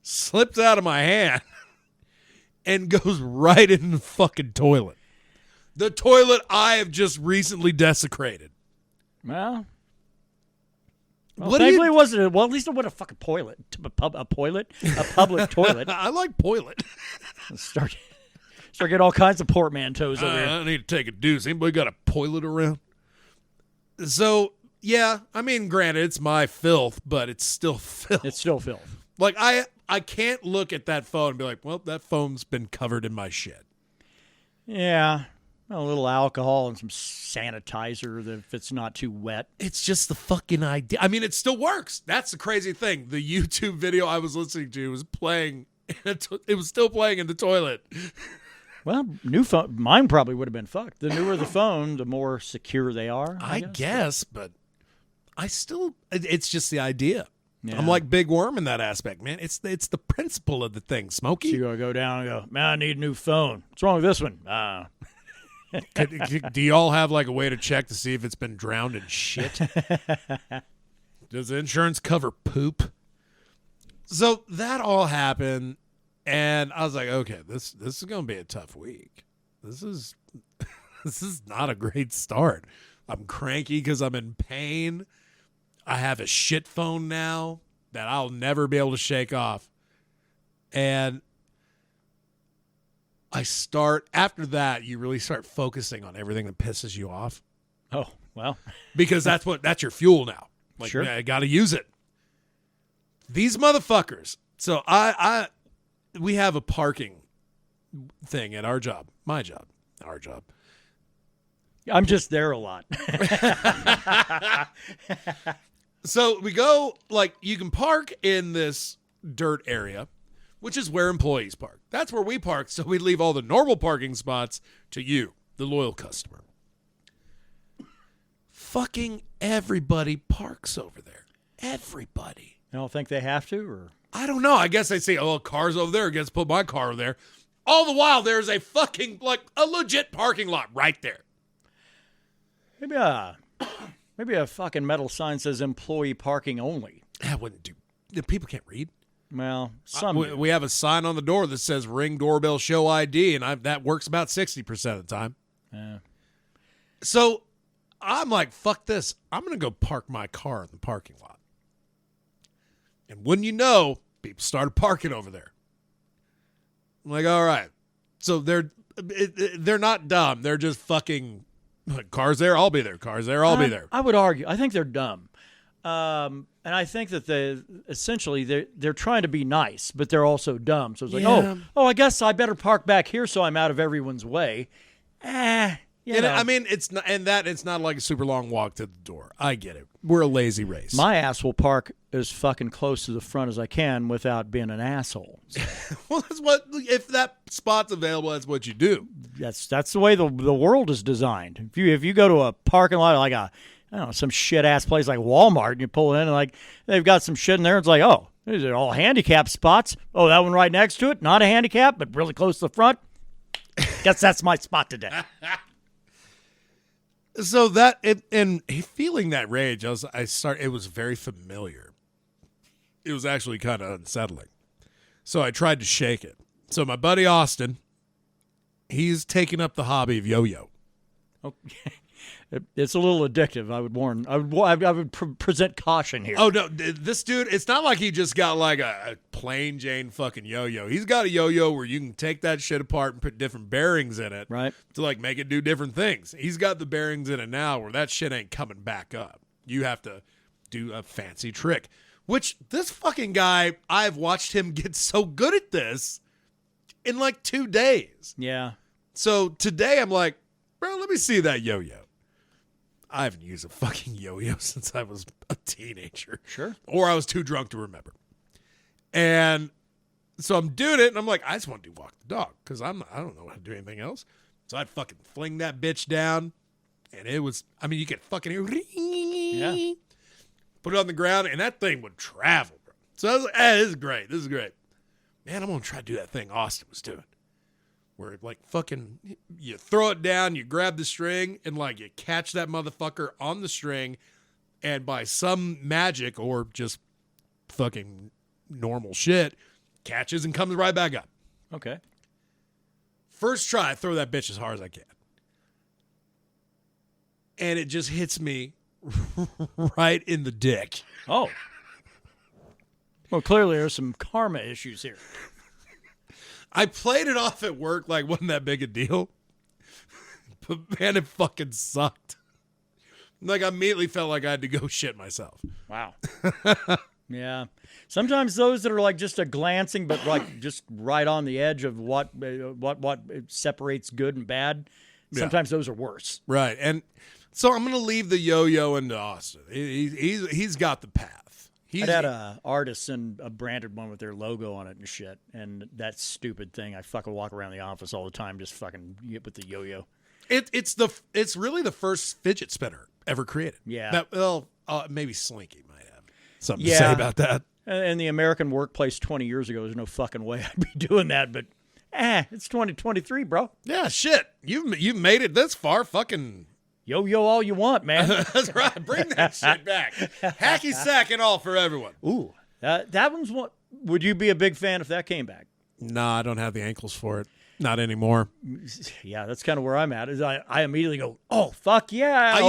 slips out of my hand and goes right in the fucking toilet. The toilet I have just recently desecrated. Well, What thankfully it wasn't. Well, at least it wasn't a fucking toilet. A public toilet. I like toilet. Start getting all kinds of portmanteaus over here. I need to take a deuce. Anybody got a toilet around? So, yeah, I mean, granted, it's my filth, but it's still filth. It's still filth. Like, I can't look at that phone and be like, well, that phone's been covered in my shit. Yeah. A little alcohol and some sanitizer if it's not too wet. It's just the fucking idea. I mean, it still works. That's the crazy thing. The YouTube video I was listening to was playing. It was still playing in the toilet. Well, new phone. Mine probably would have been fucked. The newer the phone, the more secure they are. I guess, but I still. It's just the idea. Yeah. I'm like Big Worm in that aspect, man. It's the principle of the thing, Smokey. So you go down and go, man, I need a new phone. What's wrong with this one? Do y'all have like a way to check to see if it's been drowned in shit? Does the insurance cover poop? So that all happened, and I was like, okay, this is gonna be a tough week. This is not a great start. I'm cranky because I'm in pain. I have a shit phone now that I'll never be able to shake off, and after that, you really start focusing on everything that pisses you off. Oh, well. Because that's your fuel now. Like, sure. I got to use it. These motherfuckers. So we have a parking thing at our job. My job. Our job. I'm just there a lot. So we go, like, you can park in this dirt area, which is where employees park. That's where we park, so we leave all the normal parking spots to you, the loyal customer. fucking everybody parks over there. Everybody. You don't think they have to, or? I don't know. I guess they say, oh, car's over there. I guess put my car over there. All the while, there's a fucking, like, a legit parking lot right there. Maybe a fucking metal sign says employee parking only. That wouldn't do. People can't read. Well, we have a sign on the door that says ring doorbell show ID, and that works about 60% of the time. Yeah. So I'm like, fuck this. I'm going to go park my car in the parking lot. And wouldn't you know, people started parking over there. I'm like, all right. So they're not dumb. They're just fucking, cars there, I'll be there. Cars there, I'll be there. I would argue. I think they're dumb. And I think that they're trying to be nice, but they're also dumb. So it's like, I guess I better park back here so I'm out of everyone's way. I mean, it's not like a super long walk to the door. I get it. We're a lazy race. My ass will park as fucking close to the front as I can without being an asshole. So. Well, if that spot's available, that's what you do. That's the way the world is designed. If you go to a parking lot like some shit ass place like Walmart and you pull in and like they've got some shit in there, it's like, oh, these are all handicap spots. Oh, that one right next to it, not a handicap, but really close to the front. Guess that's my spot today. So and feeling that rage, it was very familiar. It was actually kind of unsettling. So I tried to shake it. So my buddy Austin, he's taken up the hobby of yo-yo. Okay. It's a little addictive. I would warn. I would present caution here. Oh no, this dude! It's not like he just got like a plain Jane fucking yo-yo. He's got a yo-yo where you can take that shit apart and put different bearings in it, right? To like make it do different things. He's got the bearings in it now where that shit ain't coming back up. You have to do a fancy trick. Which this fucking guy, I've watched him get so good at this in like 2 days. Yeah. So today I'm like, bro, let me see that yo-yo. I haven't used a fucking yo-yo since I was a teenager. Sure. Or I was too drunk to remember. And so I'm doing it, and I'm like, I just want to do walk the dog because I don't know how to do anything else. So I'd fucking fling that bitch down, and it was, I mean, you could fucking hear, yeah. Put it on the ground, and that thing would travel, bro. So I was like, this is great. This is great. Man, I'm going to try to do that thing Austin was doing. Where, like, fucking, you throw it down, you grab the string, and, like, you catch that motherfucker on the string, and by some magic or just fucking normal shit, catches and comes right back up. Okay. First try, I throw that bitch as hard as I can. And it just hits me right in the dick. Oh. Well, clearly there's some karma issues here. I played it off at work like wasn't that big a deal. But man, it fucking sucked. Like I immediately felt like I had to go shit myself. Wow. Yeah. Sometimes those that are like just a glancing, but like just right on the edge of what separates good and bad. Sometimes those are worse. Right. And so I'm going to leave the yo-yo into Austin. He's got the path. I'd had a artist send a branded one with their logo on it and shit. And that stupid thing, I fucking walk around the office all the time just fucking get with the yo-yo. It's really the first fidget spinner ever created. Yeah. Maybe Slinky might have something to say about that. In the American workplace 20 years ago, there's no fucking way I'd be doing that. But it's 2023, bro. Yeah, shit. You've made it this far. Fucking yo-yo all you want, man. That's right. Bring that shit back. Hacky sack and all for everyone. Ooh, that one's what. Would you be a big fan if that came back? No, I don't have the ankles for it. Not anymore. Yeah, that's kind of where I'm at. Is I immediately go, oh fuck yeah.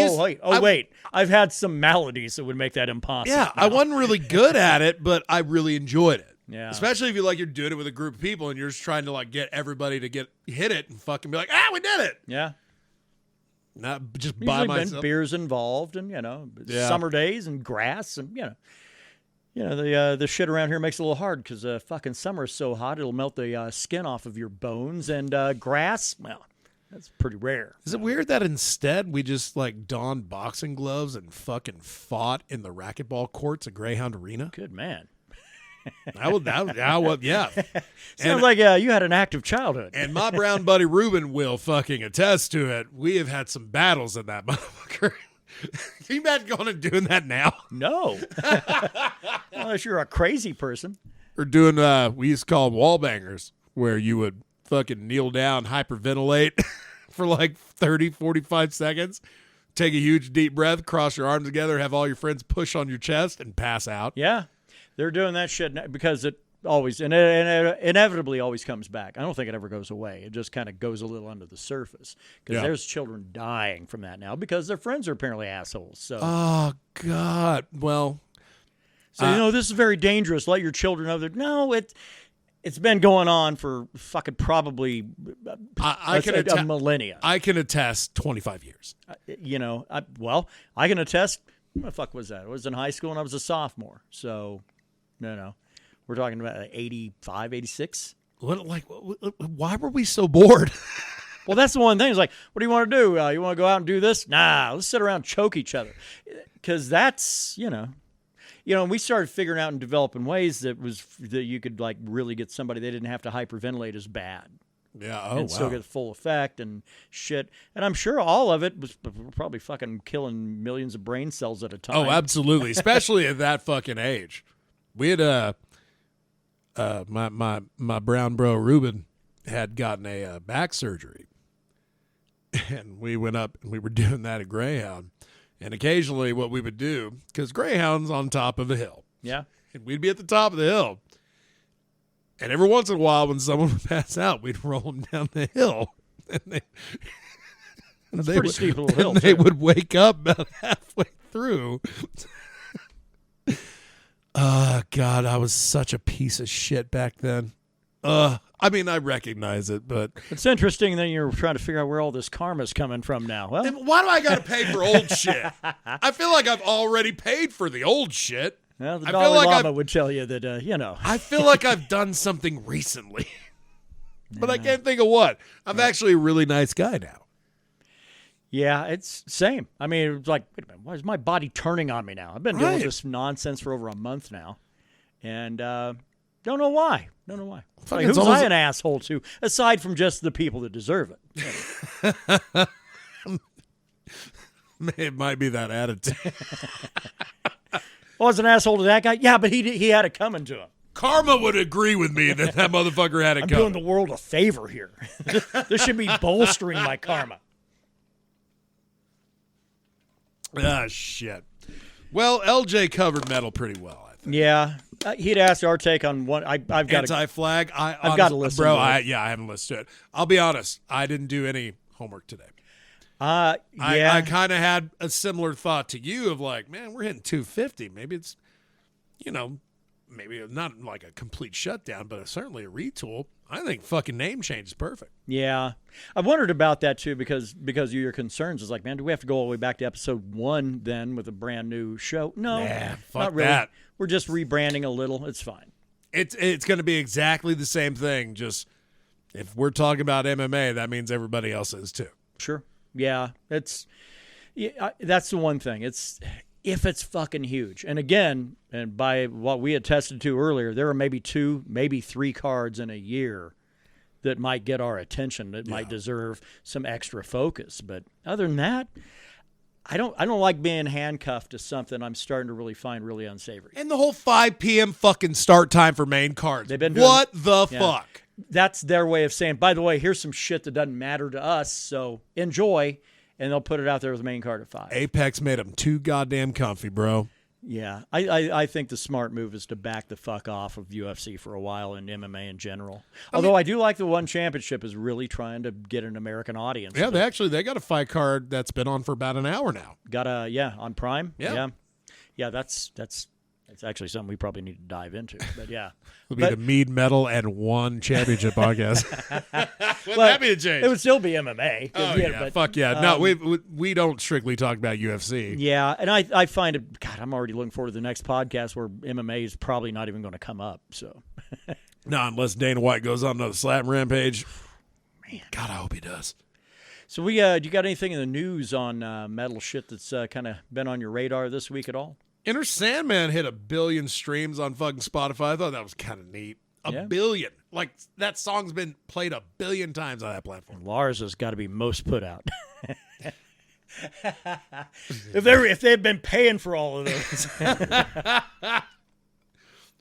Wait. I've had some maladies that would make that impossible. Yeah, I wasn't really good at it, but I really enjoyed it. Yeah. Especially if you're doing it with a group of people and you're just trying to like get everybody to hit it and fucking be like, we did it. Yeah. Not just Usually by myself. Been beers involved and summer days and grass and the shit around here makes it a little hard because fucking summer is so hot it'll melt the skin off of your bones and grass. Well, that's pretty rare. Is it weird that instead we just like donned boxing gloves and fucking fought in the racquetball courts at Greyhound Arena? Good man. Yeah. Sounds like you had an active childhood. And my brown buddy Ruben will fucking attest to it. We have had some battles in that motherfucker. Can you imagine going and doing that now? No. Unless you're a crazy person. Or doing, we used to call them wall bangers, where you would fucking kneel down, hyperventilate for like 30, 45 seconds, take a huge deep breath, cross your arms together, have all your friends push on your chest, and pass out. Yeah. They're doing that shit now because it always, and it inevitably always comes back. I don't think it ever goes away. It just kind of goes a little under the surface because there's children dying from that now because their friends are apparently assholes. So, oh, God. Well, so, this is very dangerous. Let your children know that. No, it's been going on for fucking probably a millennia. I can attest 25 years. I can attest. What the fuck was that? I was in high school and I was a sophomore. So, no. We're talking about 85, 86. Why were we so bored? Well, that's the one thing. It's like, what do you want to do? You want to go out and do this? Nah, let's sit around and choke each other. Because that's, we started figuring out and developing ways that you could like really get somebody they didn't have to hyperventilate as bad. Yeah, and still get the full effect and shit. And I'm sure all of it was probably fucking killing millions of brain cells at a time. Oh, absolutely. Especially at that fucking age. We had my brown bro Ruben had gotten a back surgery, and we went up and we were doing that at Greyhound. And occasionally, what we would do, because Greyhound's on top of a hill, and we'd be at the top of the hill, and every once in a while, when someone would pass out, we'd roll them down the hill, and That's a pretty steep little hill. And they would wake up about halfway through. God, I was such a piece of shit back then. I mean, I recognize it, but it's interesting that you're trying to figure out where all this karma's coming from now. Well, why do I got to pay for old shit? I feel like I've already paid for the old shit. Well, the Dalai Lama would tell you that, I feel like I've done something recently, but I can't think of what. I'm actually a really nice guy now. Yeah, it's same. I mean, it's like, wait a minute, why is my body turning on me now? I've been dealing with this nonsense for over a month now, and don't know why. Like, who's I an asshole to, aside from just the people that deserve it? It might be that attitude. Was an asshole to that guy? Yeah, but he had it coming to him. Karma would agree with me that motherfucker had it coming. I'm doing the world a favor here. This should be bolstering my karma. Ah, shit. Well, LJ covered metal pretty well, I think. Yeah. He'd asked our take on one. I've got Anti-Flag. I've got to listen bro, to it. I haven't listened to it. I'll be honest. I didn't do any homework today. Yeah. I kind of had a similar thought to you of like, man, we're hitting 250. Maybe it's, maybe not like a complete shutdown, but certainly a retool. I think fucking name change is perfect. Yeah. I've wondered about that too because of your concerns. It's like, man, do we have to go all the way back to episode 1 then with a brand new show? No, fuck not really. that. We're just rebranding a little. It's fine. It's going to be exactly the same thing. Just if we're talking about MMA, that means everybody else is too. Sure. Yeah. That's the one thing. If it's fucking huge. And again, and by what we attested to earlier, there are maybe 2, maybe 3 cards in a year that might get our attention, that might deserve some extra focus. But other than that, I don't like being handcuffed to something I'm starting to really find really unsavory. And the whole 5 p.m. fucking start time for main cards. They've been doing, what the fuck? That's their way of saying, by the way, here's some shit that doesn't matter to us, so enjoy. And they'll put it out there with the main card at 5. Apex made them too goddamn comfy, bro. Yeah. I think the smart move is to back the fuck off of UFC for a while and MMA in general. Although I do like the One Championship is really trying to get an American audience. Yeah, they got a fight card that's been on for about an hour now. On Prime. Yeah. Yeah, that's actually something we probably need to dive into. But yeah. It'll be the Mead Medal and One Championship podcast. Wouldn't that be a change? It would still be MMA. Oh, yeah. Fuck yeah. No, we don't strictly talk about UFC. Yeah, and I find it, God, I'm already looking forward to the next podcast where MMA is probably not even going to come up. So. No, unless Dana White goes on another slap rampage. Man. God, I hope he does. So do you got anything in the news on metal shit that's kind of been on your radar this week at all? Enter Sandman hit 1 billion streams on fucking Spotify. I thought that was kind of neat. A billion. Like, that song's been played 1 billion times on that platform. Lars has got to be most put out. If they'd been paying for all of those.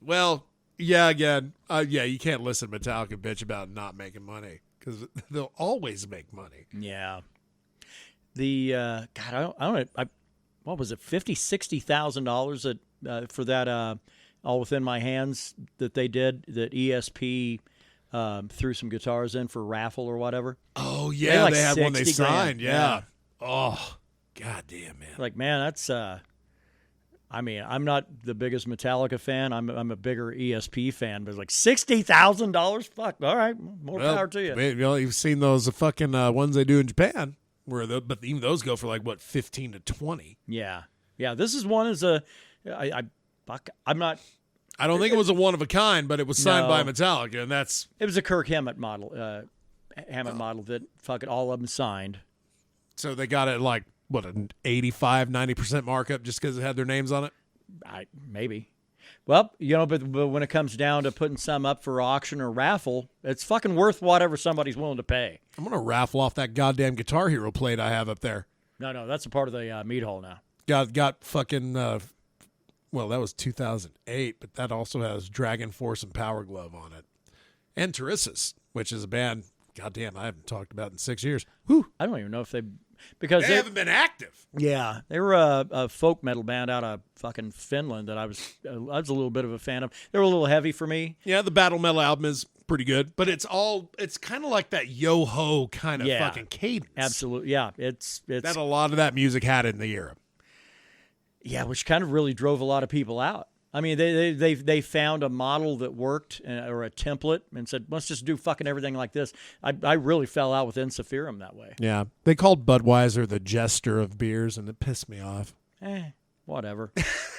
Well, yeah, again, you can't listen to Metallica bitch about not making money because they'll always make money. Yeah. The God, I don't know. What was it? $50,000-$60,000 for that All Within My Hands that they did, that ESP threw some guitars in for a raffle or whatever. Oh yeah, they had one they signed. $60,000. Yeah. Oh, goddamn, man. Like, man, that's. I mean, I'm not the biggest Metallica fan. I'm a bigger ESP fan, but like $60,000. Fuck. All right, more power to you. You've seen those fucking ones they do in Japan, but even those go for like what 15 to 20. Yeah. This is one is I'm not. I don't think it was a one of a kind, but it was signed by Metallica, and that's. It was a Kirk Hammett model. Model that fucking all of them signed. So they got it like what an 85-90% markup just because it had their names on it. Maybe. Well, but when it comes down to putting some up for auction or raffle, it's fucking worth whatever somebody's willing to pay. I'm gonna raffle off that goddamn Guitar Hero plate I have up there. No, that's a part of the Mead Hall now. Got fucking. Well, that was 2008, but that also has Dragon Force and Power Glove on it, and Teresis, which is a band. Goddamn, I haven't talked about in 6 years. Whew. I don't even know if they haven't been active. Yeah, they were a folk metal band out of fucking Finland that I was a little bit of a fan of. They were a little heavy for me. Yeah, the Battle Metal album is pretty good, but it's kind of like that yo-ho kind of fucking cadence. Absolutely, yeah. It's that a lot of that music had in the era. Yeah, which kind of really drove a lot of people out. I mean, they found a model that worked or a template and said, let's just do fucking everything like this. I really fell out with Ensiferum that way. Yeah. They called Budweiser the jester of beers, and it pissed me off. Whatever.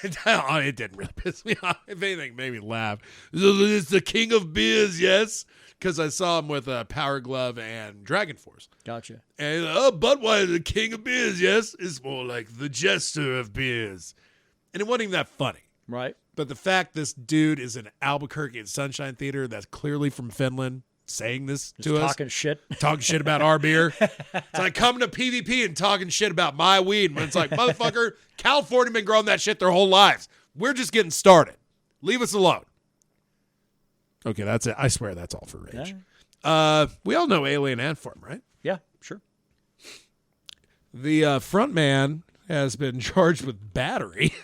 It didn't really piss me off. If anything, it made me laugh. It's the king of beers, yes? Because I saw him with Power Glove and Dragon Force. Gotcha. And Budweiser, the king of beers, yes? It's more like the jester of beers. And it wasn't even that funny. Right. But the fact this dude is in Albuquerque at Sunshine Theater that's clearly from Finland saying this to us. Talking shit about our beer. It's like coming to PvP and talking shit about my weed. When it's like, motherfucker, California been growing that shit their whole lives. We're just getting started. Leave us alone. Okay, that's it. I swear that's all for rage. Yeah. We all know Alien Ant Farm, right? Yeah, sure. The front man has been charged with battery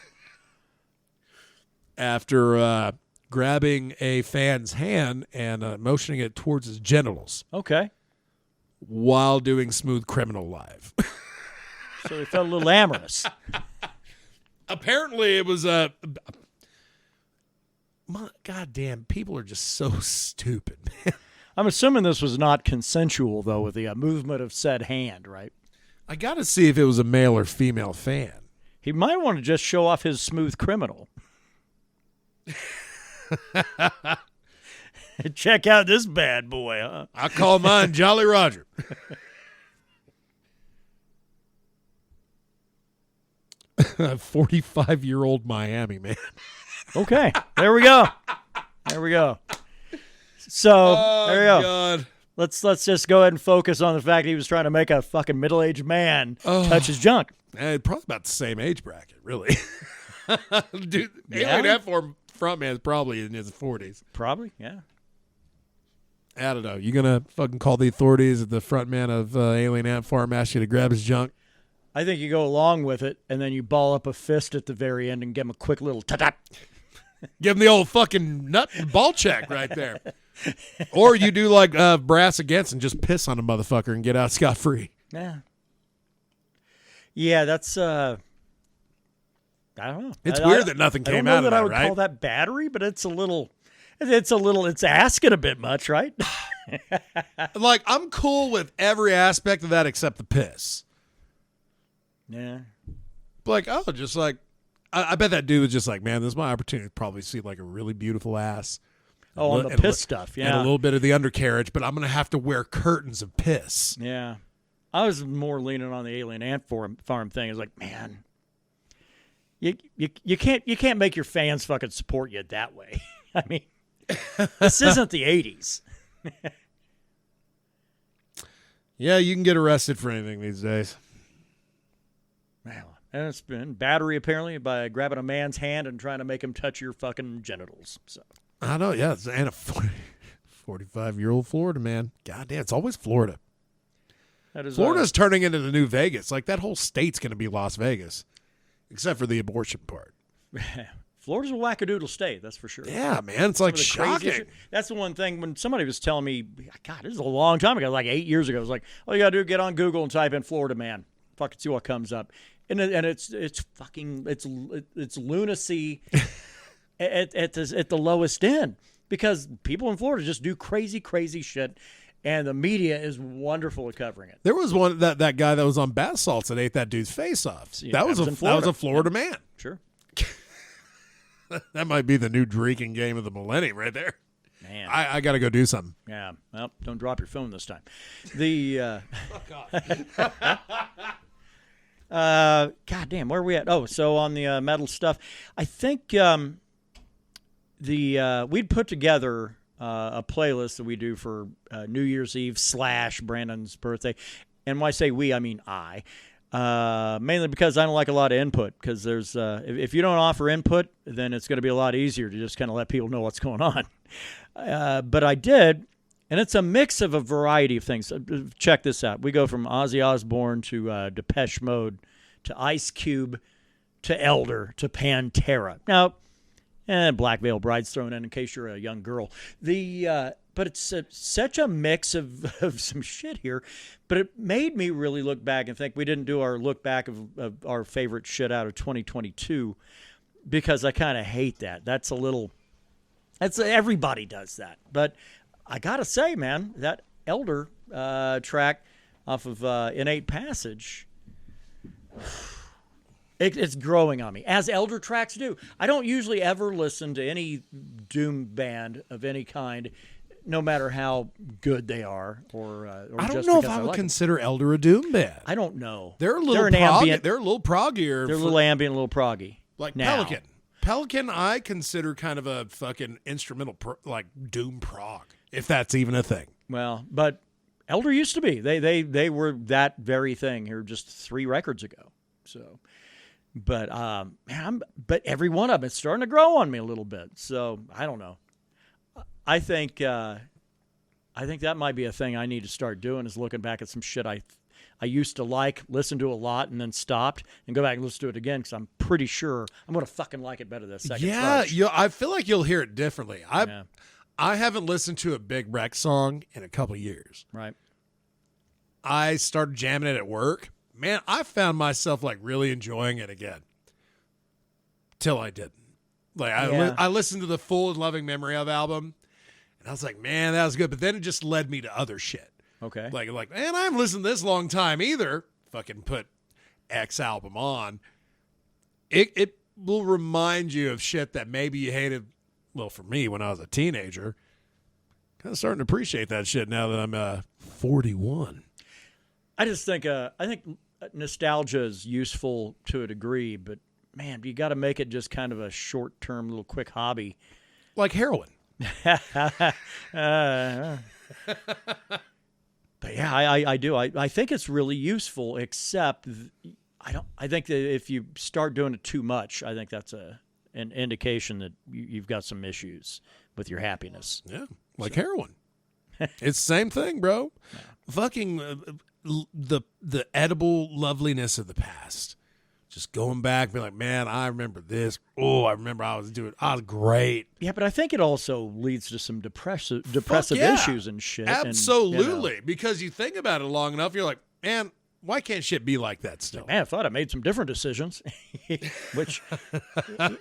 after grabbing a fan's hand and motioning it towards his genitals. Okay. While doing Smooth Criminal live. So they felt a little amorous. Apparently it was goddamn, people are just so stupid, man. I'm assuming this was not consensual, though, with the movement of said hand, right? I got to see if it was a male or female fan. He might want to just show off his Smooth Criminal. Check out this bad boy, huh? I call mine Jolly Roger. 45-year-old Miami man. Okay, there we go. So there we go. God. Let's just go ahead and focus on the fact he was trying to make a fucking middle-aged man touch his junk. Probably about the same age bracket, really. Dude, Yeah. that front man's probably in his 40s. Probably, yeah. I don't know. You gonna fucking call the authorities if the front man of Alien Ant Farm asks you to grab his junk? I think you go along with it, and then you ball up a fist at the very end and give him a quick little ta-ta. Give him the old fucking nut ball check right there. Or you do like Brass Against and just piss on a motherfucker and get out scot-free. Yeah, that's I don't know. It's weird that nothing came out of that, I would right? call that battery, but it's asking a bit much, right? Like, I'm cool with every aspect of that except the piss. Yeah. Like, just like, I bet that dude was just like, man, this is my opportunity to probably see like a really beautiful ass. Oh, on the piss stuff, yeah. And a little bit of the undercarriage, but I'm going to have to wear curtains of piss. Yeah. I was more leaning on the Alien Ant Farm thing. It's like, man, you can't make your fans fucking support you that way. I mean, this isn't the 80s. Yeah, you can get arrested for anything these days. And it's been battery, apparently, by grabbing a man's hand and trying to make him touch your fucking genitals. So I know, yeah. And a 45-year-old Florida man. God damn, it's always Florida. that is Florida's turning into the new Vegas. Like, that whole state's going to be Las Vegas, except for the abortion part. Florida's a wackadoodle state, that's for sure. Yeah, man. It's like Some of the crazy shocking. shit. That's the one thing when somebody was telling me, God, this is a long time ago, like 8 years ago. It was like, all you got to do is get on Google and type in Florida man. Fucking see what comes up. And it's fucking, it's lunacy at the lowest end, because people in Florida just do crazy, crazy shit. And the media is wonderful at covering it. There was one that guy that was on bath salts that ate that dude's face off. See, that was in Florida. a Florida man. Sure. That might be the new drinking game of the millennium right there. Man. I got to go do something. Yeah. Well, don't drop your phone this time. The God damn, where are we at? Oh, so on the metal stuff, I think we'd put together a playlist that we do for New Year's Eve / Brandon's birthday. And when I say we, I mean I. Mainly because I don't like a lot of input, because there's if you don't offer input, then it's going to be a lot easier to just kind of let people know what's going on. But I did, and it's a mix of a variety of things. Check this out. We go from Ozzy Osbourne to Depeche Mode to Ice Cube to Elder to Pantera. Now, Black Veil Bride's thrown in case you're a young girl. But it's such a mix of some shit here. But it made me really look back and think we didn't do our look back of our favorite shit out of 2022, because I kind of hate that. That's everybody does that. But I got to say, man, that Elder track off of Innate Passage, it's growing on me, as Elder tracks do. I don't usually ever listen to any doom band of any kind, no matter how good they are, or I don't just know if because I would like consider Elder a doom band. I don't know. They're a little They're an ambient. They're a little proggier. They're a little ambient, a little proggy. Like now. Pelican. Pelican, I consider kind of a fucking instrumental, like doom prog, if that's even a thing. Well, but Elder used to be. They were that very thing here just 3 records ago. So, but but every one of them is starting to grow on me a little bit. So I don't know. I think that might be a thing I need to start doing, is looking back at some shit I used to like, listen to a lot, and then stopped, and go back and listen to it again, because I'm pretty sure I'm going to fucking like it better the second touch. I feel like you'll hear it differently. I haven't listened to a Big Wreck song in a couple of years. Right. I started jamming it at work. Man, I found myself like really enjoying it again. Till I didn't. Like I listened to the Full and Loving Memory of album, and I was like, man, that was good. But then it just led me to other shit. Okay. Like, man, I haven't listened to this long time either. Fucking put X album on. It will remind you of shit that maybe you hated. Well, for me, when I was a teenager, kind of starting to appreciate that shit now that I'm 41. I just think nostalgia is useful to a degree, but man, you got to make it just kind of a short-term, little quick hobby, like heroin. But yeah, I do. I think it's really useful, except I think that if you start doing it too much, I think that's an indication that you've got some issues with your happiness. Yeah, like heroin. It's the same thing, bro. Yeah. Fucking the edible loveliness of the past. Just going back, being like, man, I remember this. Oh, I remember I was great. Yeah, but I think it also leads to some depressive issues and shit. Absolutely. And, because you think about it long enough, you're like, man, why can't shit be like that still? Man, I thought I made some different decisions, which,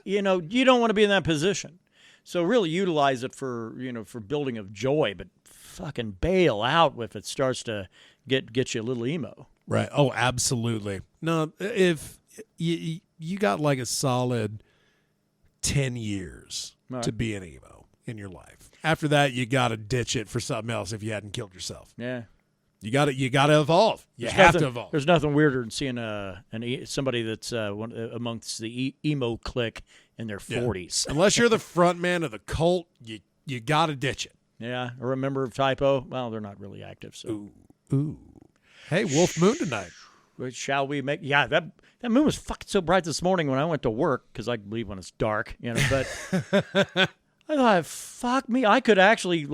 you don't want to be in that position. So really utilize it for building of joy, but fucking bail out if it starts to get you a little emo. Right. Oh, absolutely. No, if you got like a solid 10 years to be an emo in your life. After that, you got to ditch it for something else if you hadn't killed yourself. Yeah. You got to evolve. You have to evolve. There's nothing weirder than seeing somebody that's amongst the emo clique in their 40s. Unless you're the front man of the cult, you got to ditch it. Yeah. Or a member of Typo. Well, they're not really active. So. Ooh. Hey, Wolf Moon tonight. shall we make? Yeah, that moon was fucking so bright this morning when I went to work because I leave when it's dark, But I thought, fuck me, I could actually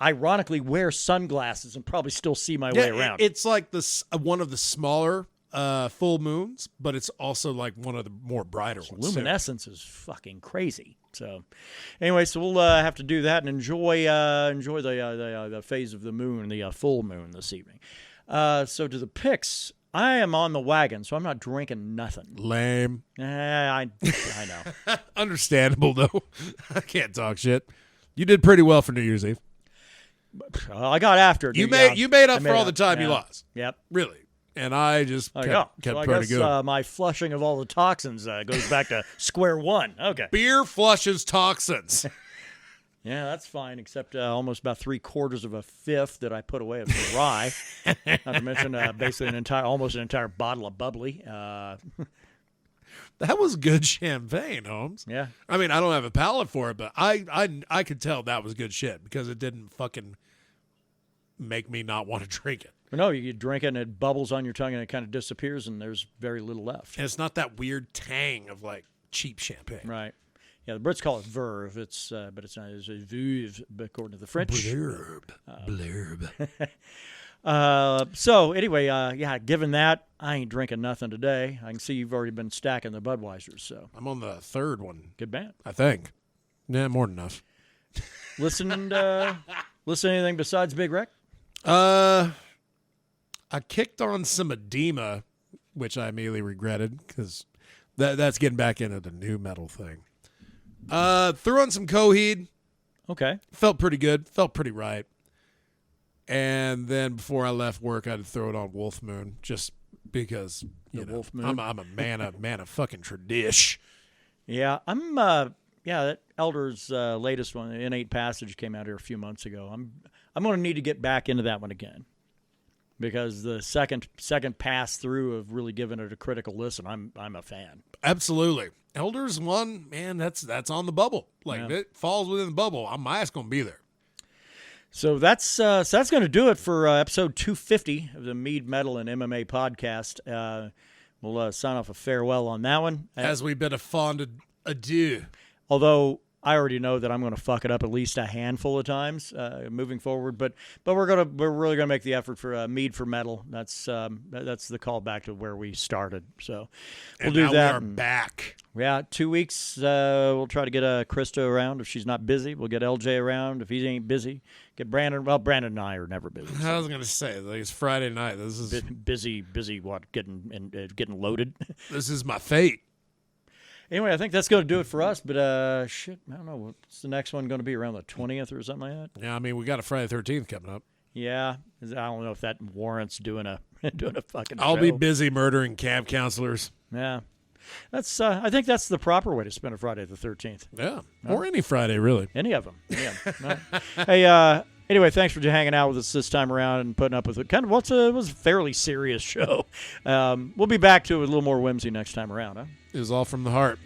ironically wear sunglasses and probably still see my way around. It's like one of the smaller full moons, but it's also like one of the more brighter ones. Luminescence is fucking crazy. So, anyway, we'll have to do that and enjoy the phase of the moon, the full moon this evening. So to the picks, I am on the wagon, so I'm not drinking nothing. Lame. I know. Understandable though. I can't talk shit. You did pretty well for New Year's Eve. I got after it. You made up for all the time you lost. Yep. Really. And I just kept pretty good. My flushing of all the toxins goes back to square one. Okay. Beer flushes toxins. Yeah, that's fine, except almost about 3/4 of a fifth that I put away of the rye. Not to mention basically almost an entire bottle of bubbly. That was good champagne, Holmes. Yeah. I mean, I don't have a palate for it, but I could tell that was good shit because it didn't fucking make me not want to drink it. No, you drink it and it bubbles on your tongue and it kind of disappears and there's very little left. And it's not that weird tang of like cheap champagne. Right. Yeah, the Brits call it verve. But it's not. It's a veuve, according to the French. Blurb. So anyway, given that, I ain't drinking nothing today. I can see you've already been stacking the Budweisers. So I'm on the third one. Good man. I think. Yeah, more than enough. Listen to anything besides Big Wreck? I kicked on some edema, which I immediately regretted because that's getting back into the new metal thing. Threw on some Coheed. Okay. Felt pretty good. Felt pretty right. And then before I left work, I had to throw it on Wolf Moon just because Wolf Moon. I'm a man of fucking tradition. Yeah, I'm. That Elder's latest one, the Innate Passage, came out here a few months ago. I'm going to need to get back into that one again because the second pass through of really giving it a critical listen, I'm a fan. Absolutely. Elders one, man, that's on the bubble. It falls within the bubble. My ass gonna be there. So that's going to do it for episode 250 of the Mead Metal and MMA podcast. We'll sign off a farewell on that one. As we bid a fond adieu. Although I already know that I'm going to fuck it up at least a handful of times moving forward, but we're really gonna make the effort for Mead for Metal. That's the call back to where we started. So we'll do that. We are back. Yeah, 2 weeks. We'll try to get Krista around if she's not busy. We'll get LJ around if he ain't busy. Get Brandon. Well, Brandon and I are never busy. So. I was gonna say it's Friday night. This is busy. What getting loaded. This is my fate. Anyway, I think that's going to do it for us. But shit, I don't know. What's the next one going to be, around the 20th or something like that? Yeah, I mean we got a Friday 13th coming up. Yeah, I don't know if that warrants doing a fucking. I'll show. be busy murdering camp counselors. Yeah, that's. I think that's the proper way to spend a Friday the 13th. Yeah, or any Friday really. Any of them. Yeah. Hey. Anyway, thanks for hanging out with us this time around and putting up with it. Kind of was a fairly serious show. We'll be back to it with a little more whimsy next time around. Huh? It was all from the heart.